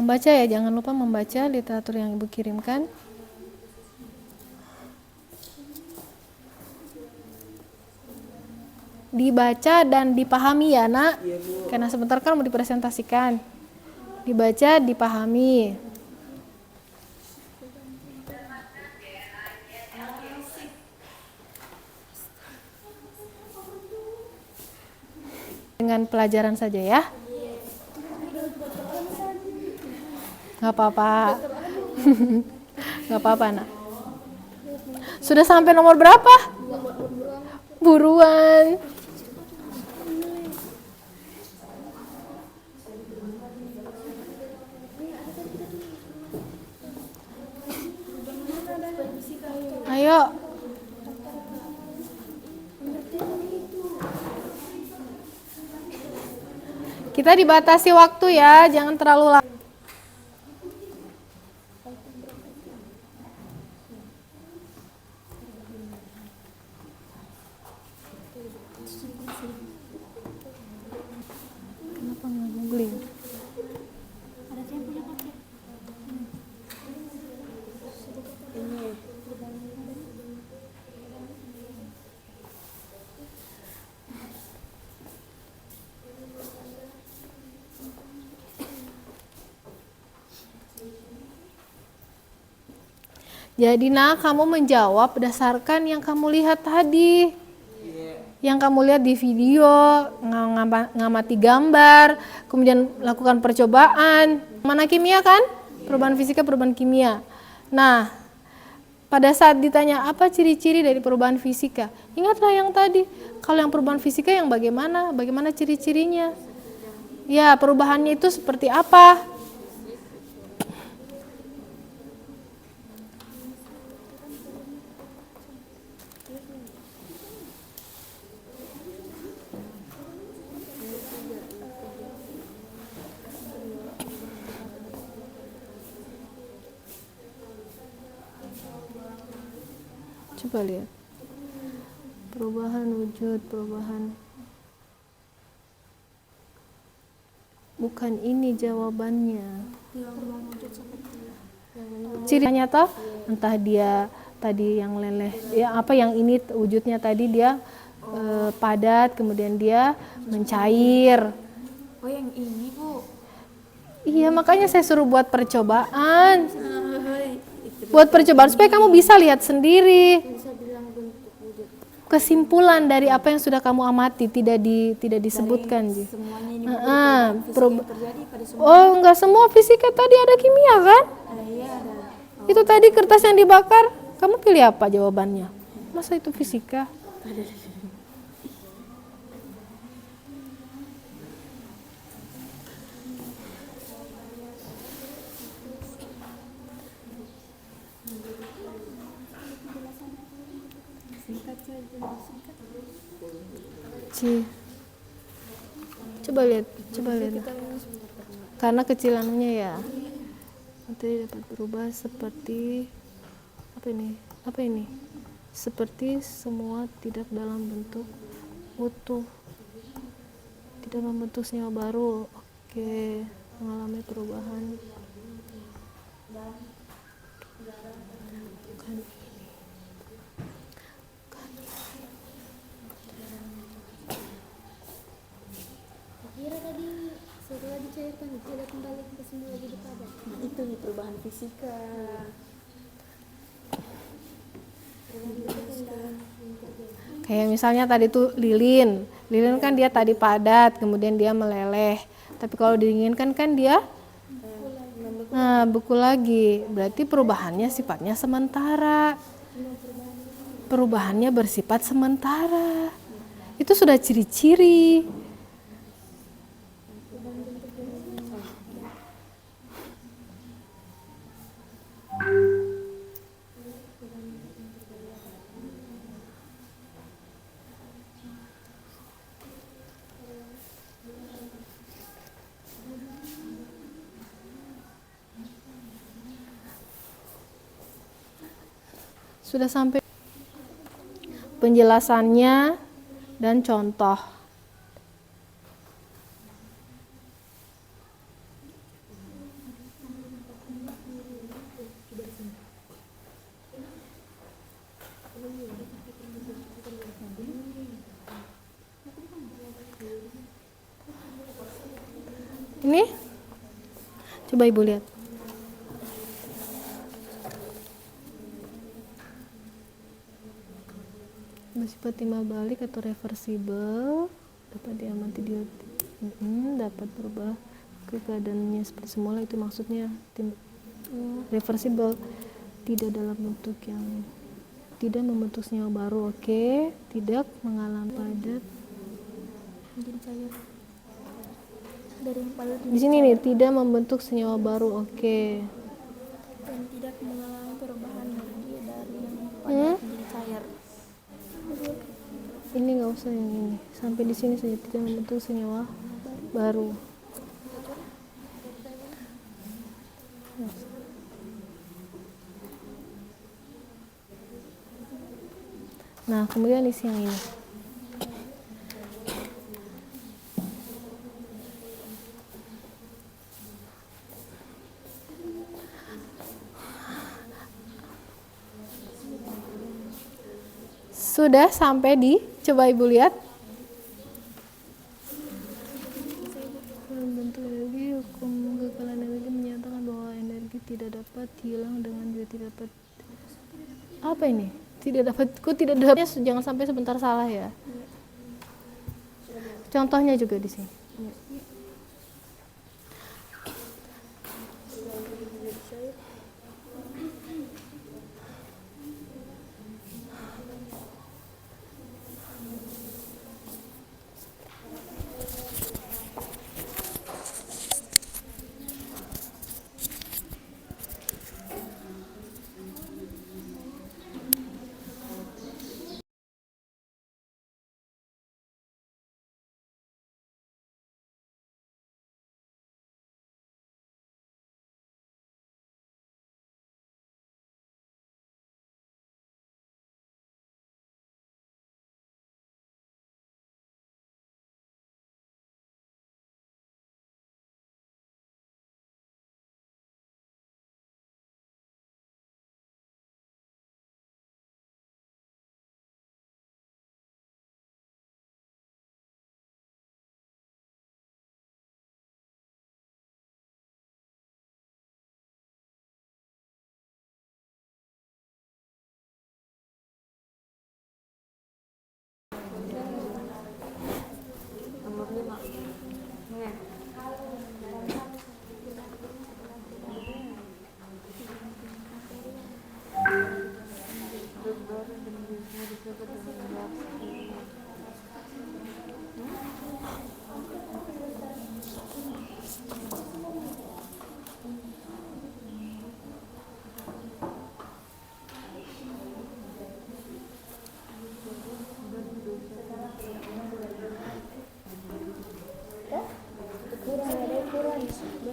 Membaca ya, jangan lupa membaca literatur yang Ibu kirimkan. Dibaca dan dipahami ya nak, karena sebentar kan mau dipresentasikan. Dibaca, dipahami. Dengan pelajaran saja ya. Nggak apa-apa. Nggak apa-apa nak. Sudah sampai nomor berapa? Buruan. Ayo. Kita dibatasi waktu ya, jangan terlalu lama. Kenapa nggak googling? Jadi nah, kamu menjawab berdasarkan yang kamu lihat tadi. Yang kamu lihat di video, ngamati gambar, kemudian lakukan percobaan. Mana kimia kan? Perubahan fisika, perubahan kimia. Nah, pada saat ditanya apa ciri-ciri dari perubahan fisika, ingatlah yang tadi. Kalau yang perubahan fisika yang bagaimana? Bagaimana ciri-cirinya? Ya, perubahannya itu seperti apa? Coba lihat. Perubahan wujud, perubahan. Bukan ini jawabannya. Cirinya toh, entah dia tadi yang leleh, ya apa yang ini wujudnya tadi dia padat, kemudian dia mencair. Oh yang ini Bu. Iya, makanya saya suruh buat percobaan. Buat percobaan supaya kamu bisa lihat sendiri. Kesimpulan dari apa yang sudah kamu amati tidak disebutkan. Oh, enggak semua fisika tadi ada kimia kan? Itu tadi kertas yang dibakar, kamu pilih apa jawabannya? Masa itu fisika? Coba lihat. Karena kecilannya ya. Nanti dapat berubah seperti apa ini? Seperti semua tidak dalam bentuk utuh. Tidak membentuk senyawa baru. Oke, mengalami perubahan. Kira tadi setelah dicairkan tidak kembali ke semula jadi padat. Nah, itu nih perubahan fisika. Kayak misalnya tadi tuh lilin kan dia tadi padat, kemudian dia meleleh. Tapi kalau didinginkan kan dia beku lagi. Berarti perubahannya sifatnya sementara. Perubahannya bersifat sementara. Itu sudah ciri-ciri. Sudah sampai penjelasannya dan contoh. Ini? Coba Ibu lihat. Bersifat timbal balik atau reversible, dapat diamati dapat berubah ke keadaannya seperti semula, itu maksudnya reversible, tidak dalam bentuk yang tidak membentuk senyawa baru, oke. Tidak mengalami padat Menjadi cair. Dari yang padat di sini nih, tidak membentuk senyawa baru, oke. dan tidak mengalami perubahan energi dari yang padat menjadi cair. Ini nggak usah yang ini, sampai di sini saja, tidak membentuk senyawa baru. Nah, kemudian isi yang ini. Sudah sampai di, coba Ibu lihat. Bentuk energi, hukum kekekalan energi menyatakan bahwa energi tidak dapat hilang dengan juga tidak dapat. Apa ini? Tidak dapat, kok tidak dapat? Jangan sampai sebentar salah ya. Contohnya juga di sini.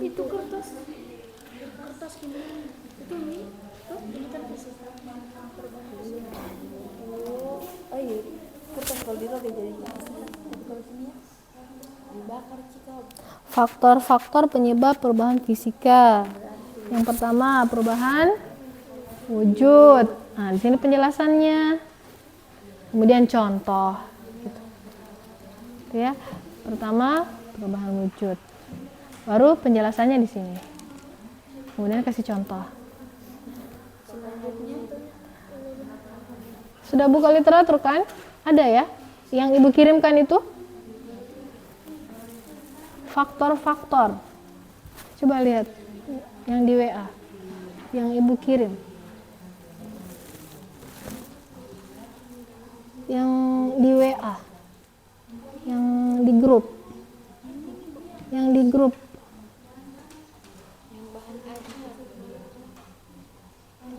Itu kertas gimana? Itu ini tuh ini kan fisika. Oh iya, kertas kalau dirobek jadi kalau sini dibakar cikal. Faktor-faktor penyebab perubahan fisika. Yang pertama, perubahan wujud. Nah, di sini penjelasannya. Kemudian contoh. Gitu. Ya, pertama perubahan wujud. Baru penjelasannya di sini. Kemudian kasih contoh. Sudah buka literatur kan? Ada ya? Yang Ibu kirimkan itu? Faktor-faktor. Coba lihat yang di WA. Yang Ibu kirim. Yang di WA. Yang di grup. Yang di grup.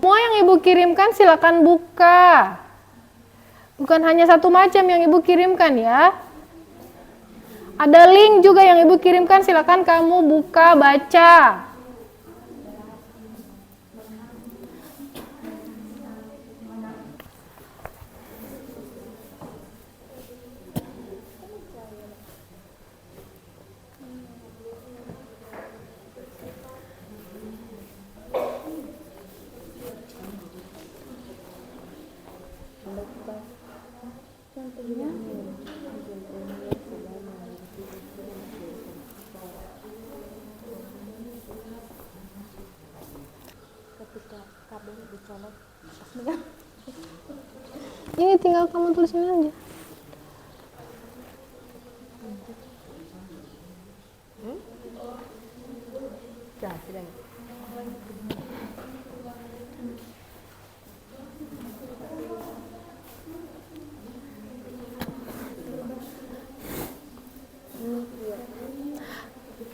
Semua yang Ibu kirimkan silakan buka. Bukan hanya satu macam yang Ibu kirimkan ya. Ada link juga yang Ibu kirimkan, silakan kamu buka, baca. tinggal kamu tulis ini aja.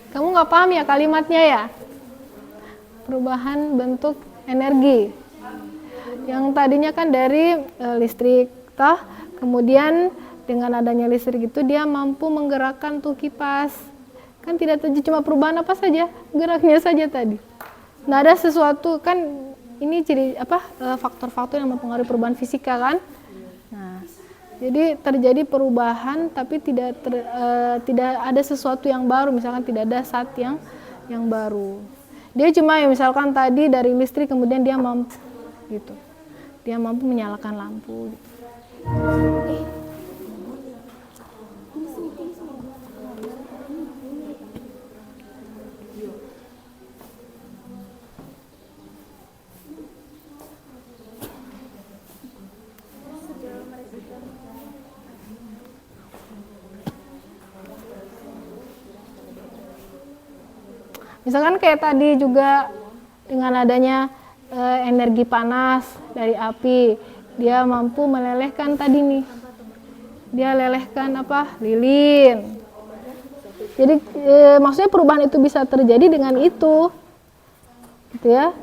Kamu nggak paham ya kalimatnya ya? Perubahan bentuk energi. Yang tadinya kan dari listrik, toh kemudian dengan adanya listrik itu dia mampu menggerakkan tuh kipas. Kan tidak terjadi cuma perubahan apa saja, geraknya saja tadi. Nggak ada sesuatu kan ini ciri apa faktor-faktor yang mempengaruhi perubahan fisika kan. Nah, jadi terjadi perubahan tapi tidak ada sesuatu yang baru, misalkan tidak ada zat yang baru. Dia cuma ya misalkan tadi dari listrik kemudian dia mampu gitu. Dia mampu menyalakan lampu gitu. Misalkan kayak tadi juga dengan adanya energi panas dari api, dia mampu melelehkan tadi nih. Dia lelehkan apa? Lilin. Jadi maksudnya perubahan itu bisa terjadi dengan itu. Gitu ya.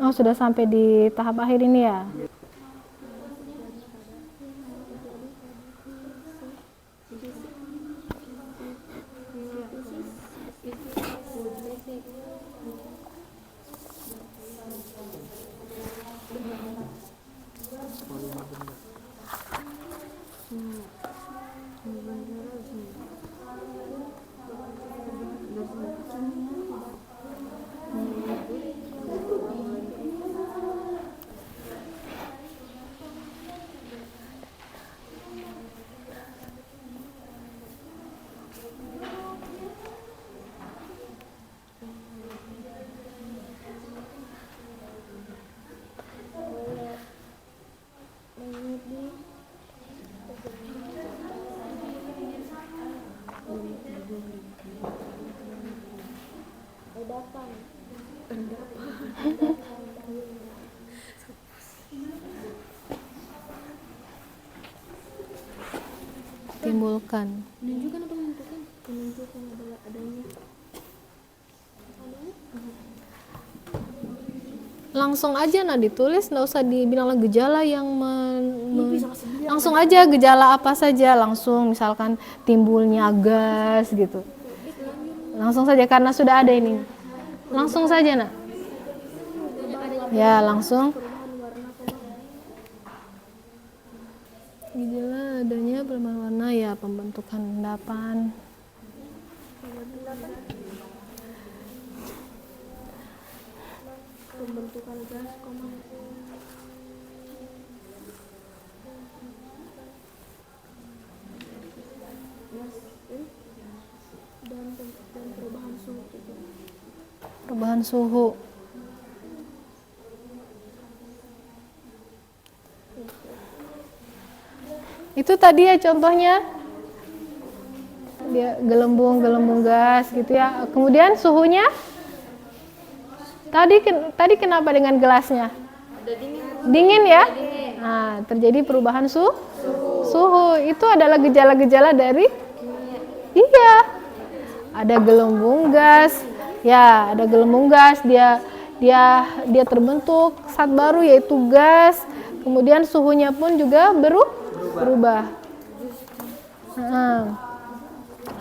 Oh, sudah sampai di tahap akhir ini ya? Timbulkan. Menunjukkan atau menentukan? Menunjukkan adalah adanya. Langsung aja nah ditulis, nggak usah dibilang gejala yang langsung aja gejala apa saja, langsung misalkan timbulnya gas gitu. Langsung saja karena sudah ada ini. Langsung saja nak. Ya langsung. Gejala adanya perubahan warna ya pembentukan endapan. Pembentukan gas, dan perubahan suhu juga. Perubahan suhu. Itu tadi ya contohnya dia gelembung gas gitu ya. Kemudian suhunya tadi kenapa dengan gelasnya? Dingin ya? Nah, terjadi perubahan suhu. Itu adalah gejala-gejala dari iya. Ada gelembung gas. Ya, ada gelembung gas, dia terbentuk zat baru yaitu gas. Kemudian suhunya pun juga berubah.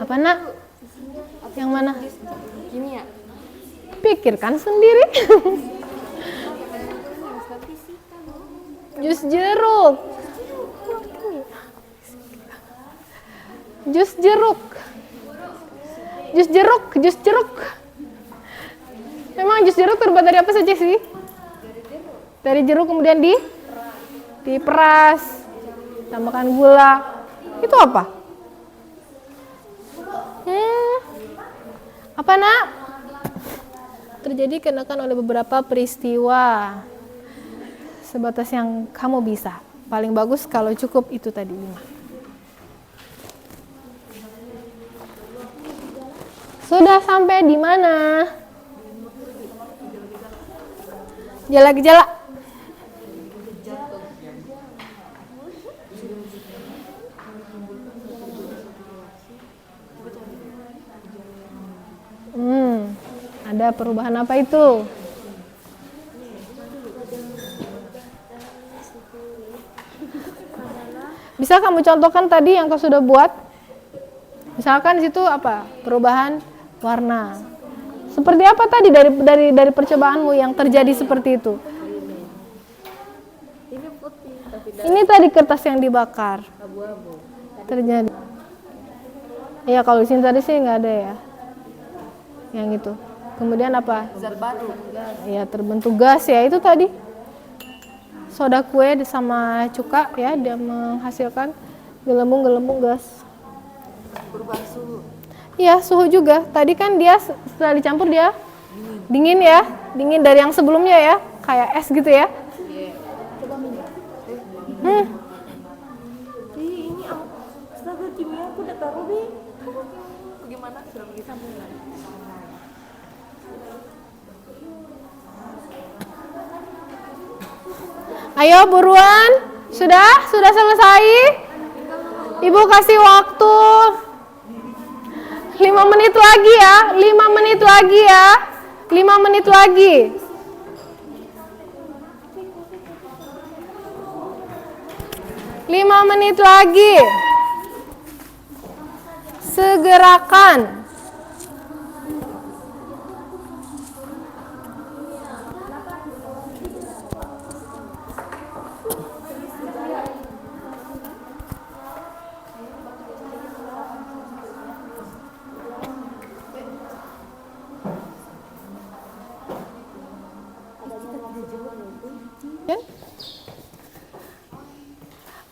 Apa nak? Yang mana? Kimia. Pikirkan sendiri. Jus jeruk. Jus jeruk. Jus jeruk, jus jeruk. Memang jus jeruk terbuat dari apa saja sih? Dari jeruk kemudian diperas, tambahkan gula. Itu apa? Apa nak? Terjadi kenakan oleh beberapa peristiwa. Sebatas yang kamu bisa. Paling bagus kalau cukup itu tadi 5. Sudah sampai di mana? Gejala-gejala. Ada perubahan apa itu? Bisa kamu contohkan tadi yang kau sudah buat? Misalkan di situ apa? Perubahan warna. Seperti apa tadi dari percobaanmu yang terjadi seperti itu? Ini tadi kertas yang dibakar. Terjadi. Iya, kalau di sini tadi sih nggak ada ya. Yang itu. Kemudian apa? Zat baru. Ya, terbentuk gas ya itu tadi. Soda kue sama cuka ya, dia menghasilkan gelembung-gelembung gas. Berubah suhu. Iya, suhu juga. Tadi kan dia setelah dicampur dia dingin ya. Dingin dari yang sebelumnya ya, kayak es gitu ya. Ini astaga kimia aku udah taruh nih. Bagaimana sudah pergi sambungan? Ayo buruan. Sudah selesai? Ibu kasih waktu 5 menit lagi ya. 5 menit lagi ya. 5 menit lagi. 5 menit lagi. Segerakan.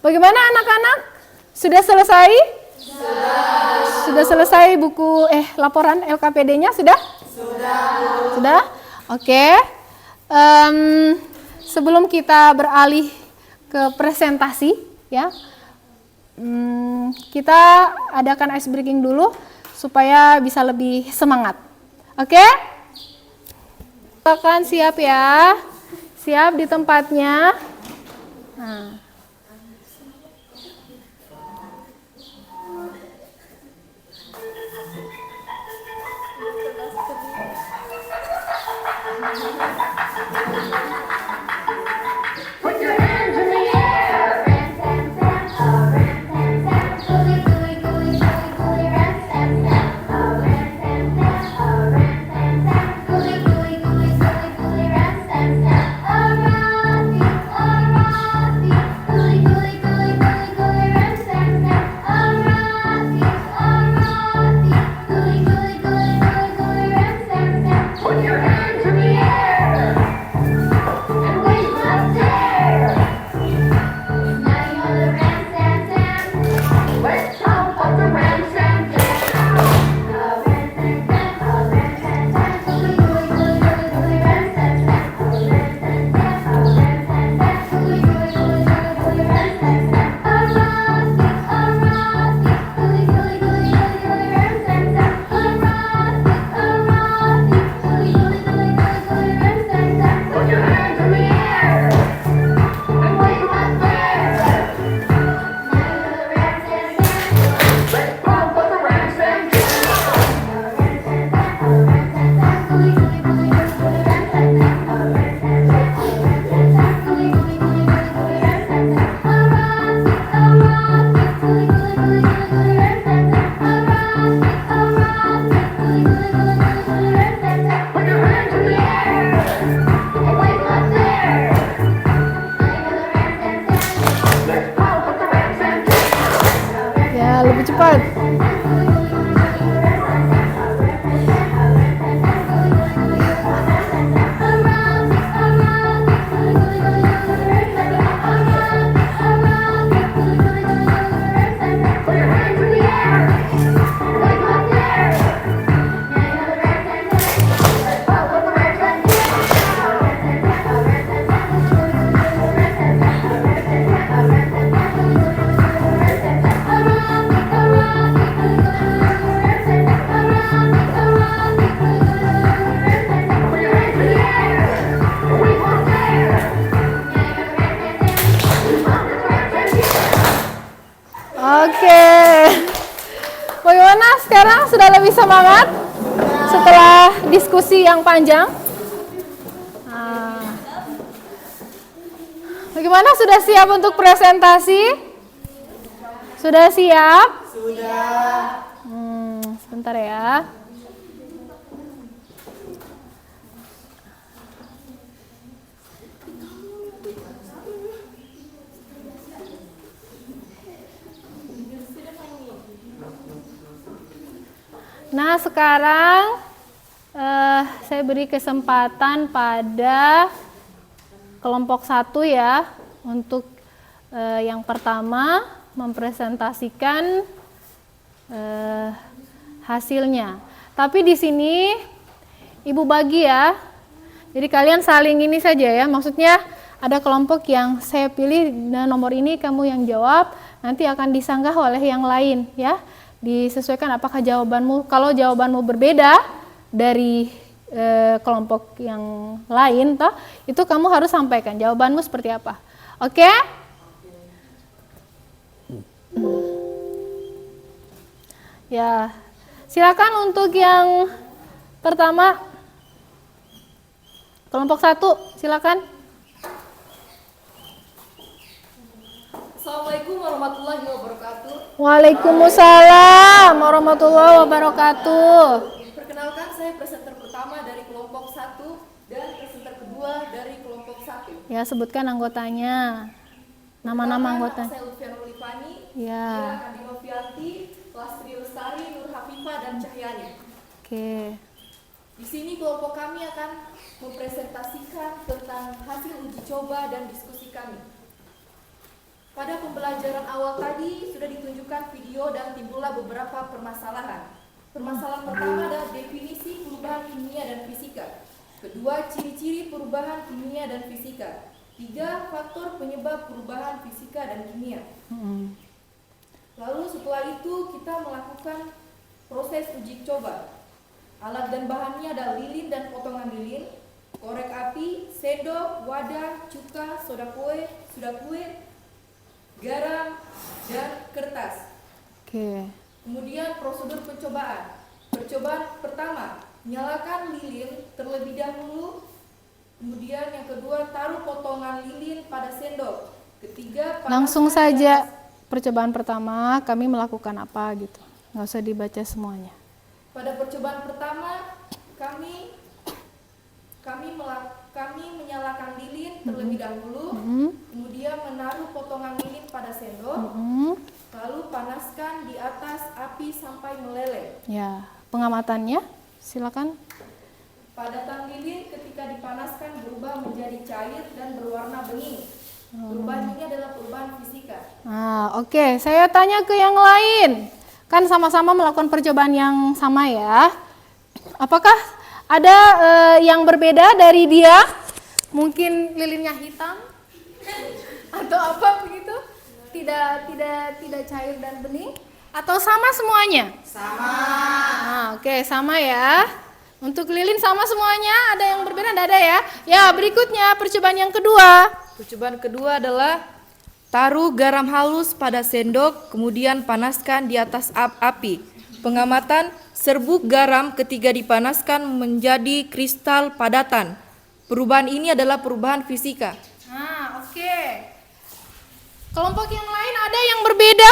Bagaimana anak-anak? Sudah selesai? Sudah selesai buku laporan LKPD-nya sudah? Sudah? Oke. Sebelum kita beralih ke presentasi ya. Kita adakan ice breaking dulu supaya bisa lebih semangat. Oke? Akan siap ya. Siap di tempatnya. Nah. sudah lebih semangat setelah diskusi yang panjang? Bagaimana, sudah siap untuk presentasi? Sudah siap? Sudah. Sebentar ya. Nah, sekarang saya beri kesempatan pada kelompok 1 ya, untuk yang pertama mempresentasikan hasilnya. Tapi di sini Ibu bagi ya, jadi kalian saling ini saja ya, maksudnya ada kelompok yang saya pilih nomor ini, kamu yang jawab, nanti akan disanggah oleh yang lain ya. Disesuaikan apakah jawabanmu, kalau jawabanmu berbeda dari kelompok yang lain toh, itu kamu harus sampaikan jawabanmu seperti apa. Oke? Ya, silakan untuk yang pertama, kelompok 1, silakan. Assalamualaikum warahmatullahi wabarakatuh. Waalaikumsalam warahmatullahi wabarakatuh. Perkenalkan, saya presenter pertama dari kelompok 1 dan presenter kedua dari kelompok 1. Ya, sebutkan anggotanya. Nama-nama anggota. Saya Lutfian Ulifani, Ya. Adi Novianti, Lastri Lestari, Nur Hafifah, dan Cahyani. Oke. Di sini kelompok kami akan mempresentasikan tentang hasil uji coba dan diskusi kami. Pada pembelajaran awal tadi sudah ditunjukkan video dan timbullah beberapa permasalahan. Permasalahan pertama adalah definisi perubahan kimia dan fisika. Kedua, ciri-ciri perubahan kimia dan fisika. 3, faktor penyebab perubahan fisika dan kimia. Lalu setelah itu kita melakukan proses uji coba. Alat dan bahannya adalah lilin dan potongan lilin, korek api, sendok, wadah, cuka, soda kue, garam, dan kertas. Oke. Kemudian prosedur pencobaan. Percobaan pertama, nyalakan lilin terlebih dahulu. Kemudian yang kedua, taruh potongan lilin pada sendok. Ketiga, Langsung panaskan saja di atas. percobaan pertama kami melakukan apa gitu. Nggak usah dibaca semuanya. Pada percobaan pertama, kami menyalakan lilin terlebih dahulu, kemudian menaruh potongan lilin pada sendok, lalu panaskan di atas api sampai meleleh. Ya, pengamatannya silakan. Padatan lilin ketika dipanaskan berubah menjadi cair dan berwarna bening. Perubahan ini adalah perubahan fisika. Nah, oke. Saya tanya ke yang lain. Kan sama-sama melakukan percobaan yang sama ya. Apakah ada yang berbeda dari dia? Mungkin lilinnya hitam atau apa begitu? Tidak cair dan bening, atau sama semuanya? Sama. Nah, oke, sama ya. Untuk lilin sama semuanya, ada yang berbeda? Tidak ada ya. Ya, berikutnya percobaan yang kedua. Percobaan kedua adalah taruh garam halus pada sendok, kemudian panaskan di atas api. Pengamatan, serbuk garam ketika dipanaskan menjadi kristal padatan. Perubahan ini adalah perubahan fisika. Nah, oke. Kelompok yang lain ada yang berbeda?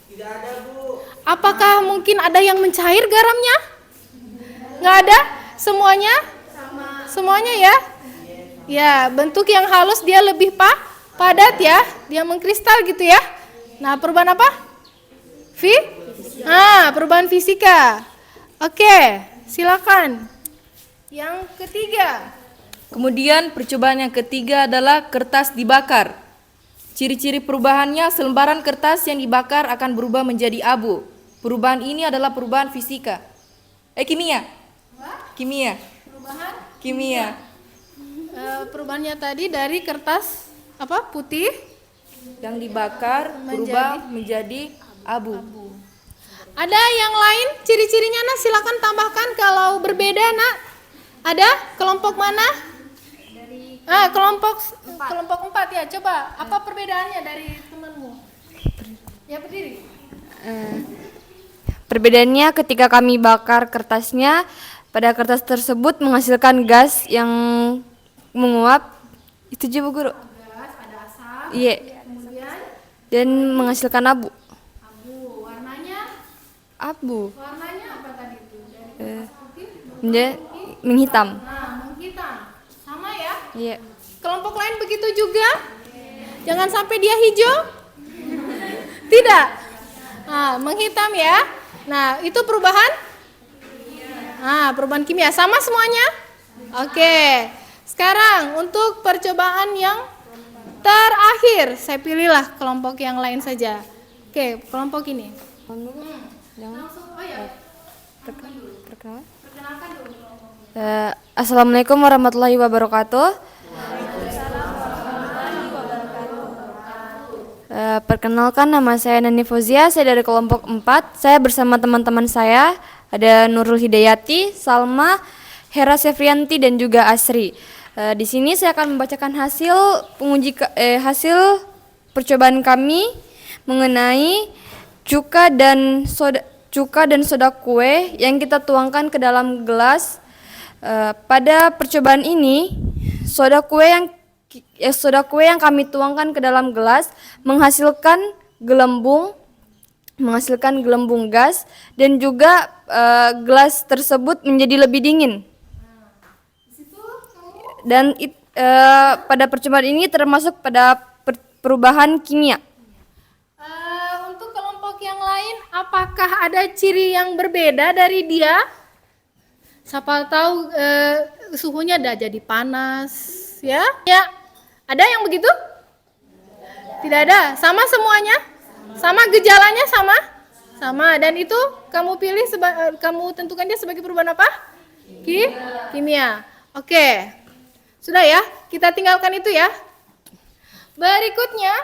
Tidak ada, Bu. Apakah mungkin ada yang mencair garamnya? Nggak ada? Semuanya? Sama. Semuanya ya? Ya, bentuk yang halus dia lebih padat ya. Dia mengkristal gitu ya. Nah, perubahan apa? Perubahan fisika. Oke, silakan. Yang ketiga. Kemudian percobaan yang ketiga adalah kertas dibakar. Ciri-ciri perubahannya, selembaran kertas yang dibakar akan berubah menjadi abu. Perubahan ini adalah perubahan fisika. Kimia. Kimia. Perubahan? Kimia. Perubahannya tadi dari kertas apa? Putih Yang dibakar berubah menjadi abu. Ada yang lain ciri-cirinya, Nak? Silakan tambahkan kalau berbeda, Nak. Ada kelompok mana? Kelompok 4 ya. Coba apa perbedaannya dari temanmu? Ya, berdiri. Perbedaannya ketika kami bakar kertasnya, pada kertas tersebut menghasilkan gas yang menguap. Itu juga Bu Guru. Gas, ada asap. Iya. Kemudian Dan menghasilkan abu. abu. Warnanya Abu. apa tadi itu? Dari kertas putih Menghitam. nah, menghitam. Sama ya? Iya. Kelompok lain begitu juga? Jangan sampai dia hijau. Tidak. Nah, menghitam ya. Nah, itu perubahan? Nah, perubahan kimia. Sama semuanya? Oke. Sekarang untuk percobaan yang terakhir, saya pilihlah kelompok yang lain saja. Oke, kelompok ini. Langsung, oh ya. Perkenalkan. Perkenalkan dulu kelompok. Assalamualaikum warahmatullahi wabarakatuh. Perkenalkan, nama saya Nani Fauzia, saya dari kelompok 4. Saya bersama teman-teman saya, ada Nurul Hidayati, Salma, Hera Sefrianti, dan juga Asri. Di sini saya akan membacakan hasil percobaan kami mengenai cuka dan soda kue yang kita tuangkan ke dalam gelas. Pada percobaan ini, soda kue yang kami tuangkan ke dalam gelas menghasilkan gelembung gas, dan juga gelas tersebut menjadi lebih dingin. Dan pada percobaan ini termasuk pada perubahan kimia. Untuk kelompok yang lain, apakah ada ciri yang berbeda dari dia? Siapa tahu suhunya udah jadi panas, ya? Ya, ada yang begitu? Tidak ada. Sama semuanya? Sama gejalanya sama? Sama. Dan itu kamu pilih kamu tentukan dia sebagai perubahan apa? Kimia. Oke. Sudah ya? Kita tinggalkan itu ya. Berikutnya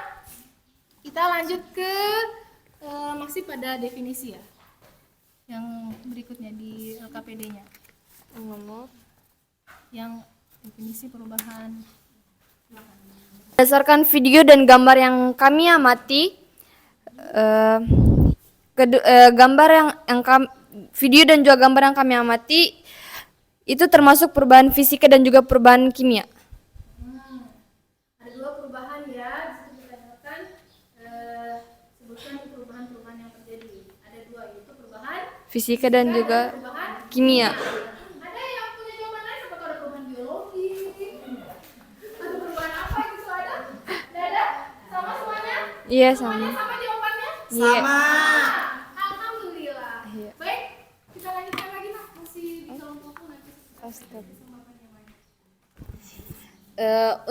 kita lanjut ke masih pada definisi ya. Yang berikutnya di LKPD-nya. Yang definisi perubahan. Berdasarkan video dan gambar yang kami amati, video dan juga gambar yang kami amati itu termasuk perubahan fisika dan juga perubahan kimia. Ada dua perubahan ya, di situ dikatakan sebutkan perubahan-perubahan yang terjadi. Ada dua, yaitu perubahan Fisika dan juga perubahan kimia. Ada yang punya jawaban lain, apakah ada perubahan biologi? Atau perubahan apa gitu ada? Tidak ada? Sama semuanya? Iya, Semuanya sama. sama jawabannya? Iya. Alhamdulillah. Baik, kita lanjutkan lagi nah, masih di kelompokku nanti.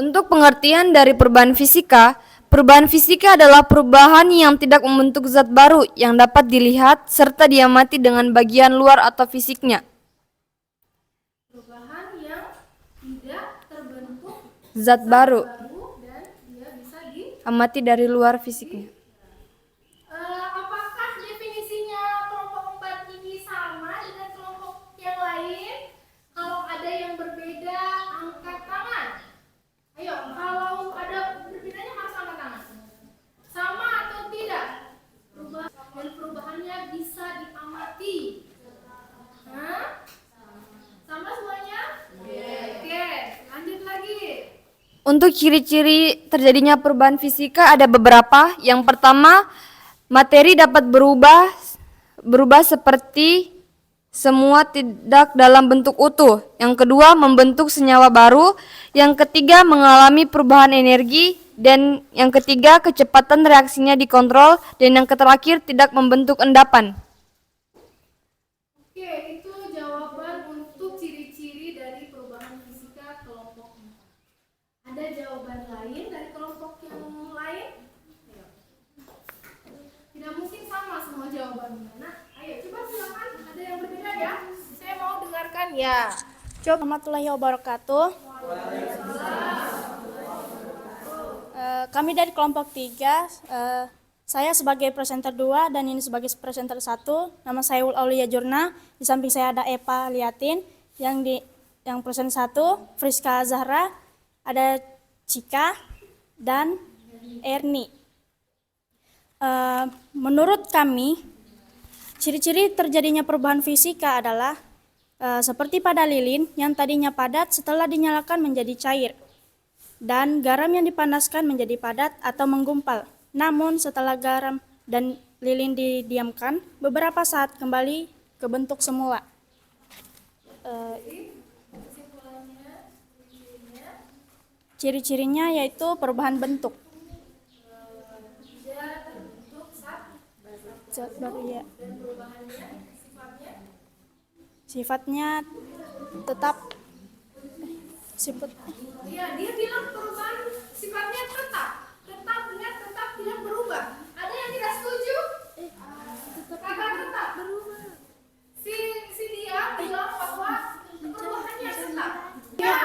Untuk pengertian dari perubahan fisika adalah perubahan yang tidak membentuk zat baru yang dapat dilihat serta diamati dengan bagian luar atau fisiknya. Perubahan yang tidak terbentuk Zat baru dan dia bisa amati dari luar fisiknya. apakah definisinya kelompok 4 ini sama dengan kelompok yang lain? Kalau ada yang berbeda, angkat tangan. Ayo, kalau ada berbedanya harus angkat tangan. Sama atau tidak? Dan perubahannya bisa diamati. Hah? Sama semuanya? Oke, lanjut lagi. Untuk ciri-ciri terjadinya perubahan fisika ada beberapa. Yang pertama, materi dapat berubah seperti semua tidak dalam bentuk utuh. Yang kedua, membentuk senyawa baru. Yang ketiga, mengalami perubahan energi. Dan yang ketiga, kecepatan reaksinya dikontrol. Dan yang terakhir, tidak membentuk endapan. Oke, itu jawaban untuk ciri-ciri dari perubahan fisika kelompok 4. Ada jawaban lain dari kelompok yang lain? Ayo. Tidak mungkin sama semua jawabannya. Nah, ayo coba silakan. Ada yang berbeda ya? Saya mau dengarkan ya. Warahmatullahi wabarakatuh. Kami dari kelompok 3, saya sebagai presenter 2 dan ini sebagai presenter 1. Nama saya Aulia Jurna, di samping saya ada Eva Liatin, yang presenter 1 Friska Zahra, ada Cika dan Erni. Menurut kami, Ciri-ciri terjadinya perubahan fisika adalah seperti pada lilin yang tadinya padat setelah dinyalakan menjadi cair, dan garam yang dipanaskan menjadi padat atau menggumpal. Namun setelah garam dan lilin didiamkan, beberapa saat kembali ke bentuk semula. Ciri-cirinya yaitu perubahan bentuk. Zat baru ya. Sifatnya tetap. Iya, dia bilang perubahan sifatnya tetap dengan tetap tidak berubah. Ada yang tidak setuju? Kata tetap berubah. Si dia bilang bahwa perubahannya tetap. Ya,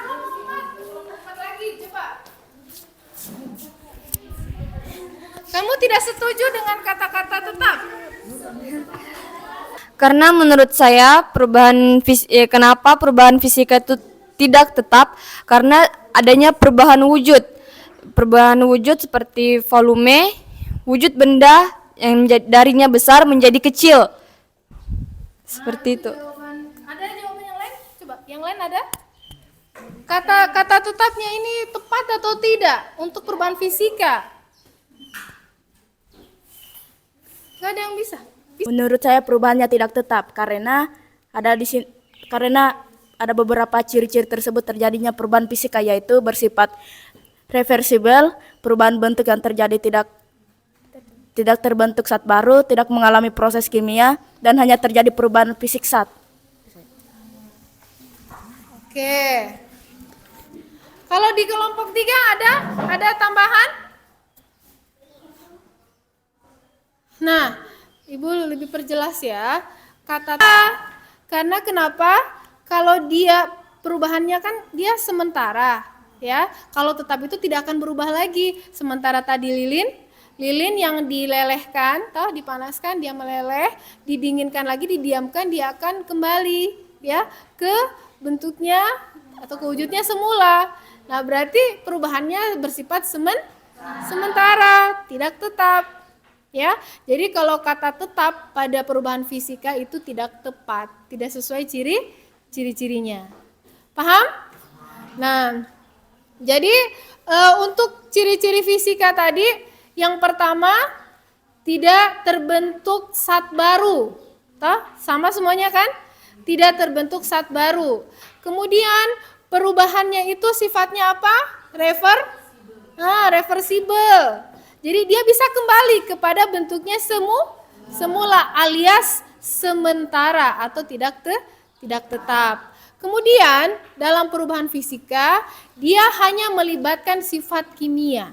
lompat lagi, coba. Kamu tidak setuju dengan kata-kata tetap? Karena menurut saya kenapa perubahan fisika itu tidak tetap? Karena adanya perubahan wujud. Perubahan wujud seperti volume, wujud benda yang darinya besar menjadi kecil. Seperti itu. Ada jawaban yang lain? Coba, yang lain ada? Kata tetapnya ini tepat atau tidak untuk perubahan fisika? Gak ada yang bisa. Menurut saya perubahannya tidak tetap karena ada beberapa ciri-ciri tersebut terjadinya perubahan fisika, yaitu bersifat reversibel, perubahan bentuk yang terjadi tidak terbentuk zat baru, tidak mengalami proses kimia, dan hanya terjadi perubahan fisik zat. Oke. Kalau di kelompok 3 ada tambahan? Nah, Ibu lebih perjelas ya. Karena kenapa? Kalau dia perubahannya kan dia sementara, ya. Kalau tetap itu tidak akan berubah lagi. Sementara tadi lilin yang dilelehkan, dipanaskan, dia meleleh, didinginkan lagi, didiamkan, dia akan kembali ya ke bentuknya atau ke wujudnya semula. Nah, berarti perubahannya bersifat sementara, tidak tetap. Ya, jadi kalau kata tetap pada perubahan fisika itu tidak tepat, tidak sesuai ciri-cirinya. Paham? Nah, jadi untuk ciri-ciri fisika tadi, yang pertama tidak terbentuk zat baru, sama semuanya kan? Tidak terbentuk zat baru. Kemudian perubahannya itu sifatnya apa? Reversibel. Jadi dia bisa kembali kepada bentuknya semula alias sementara atau tidak tetap. Kemudian dalam perubahan fisika dia hanya melibatkan sifat kimia.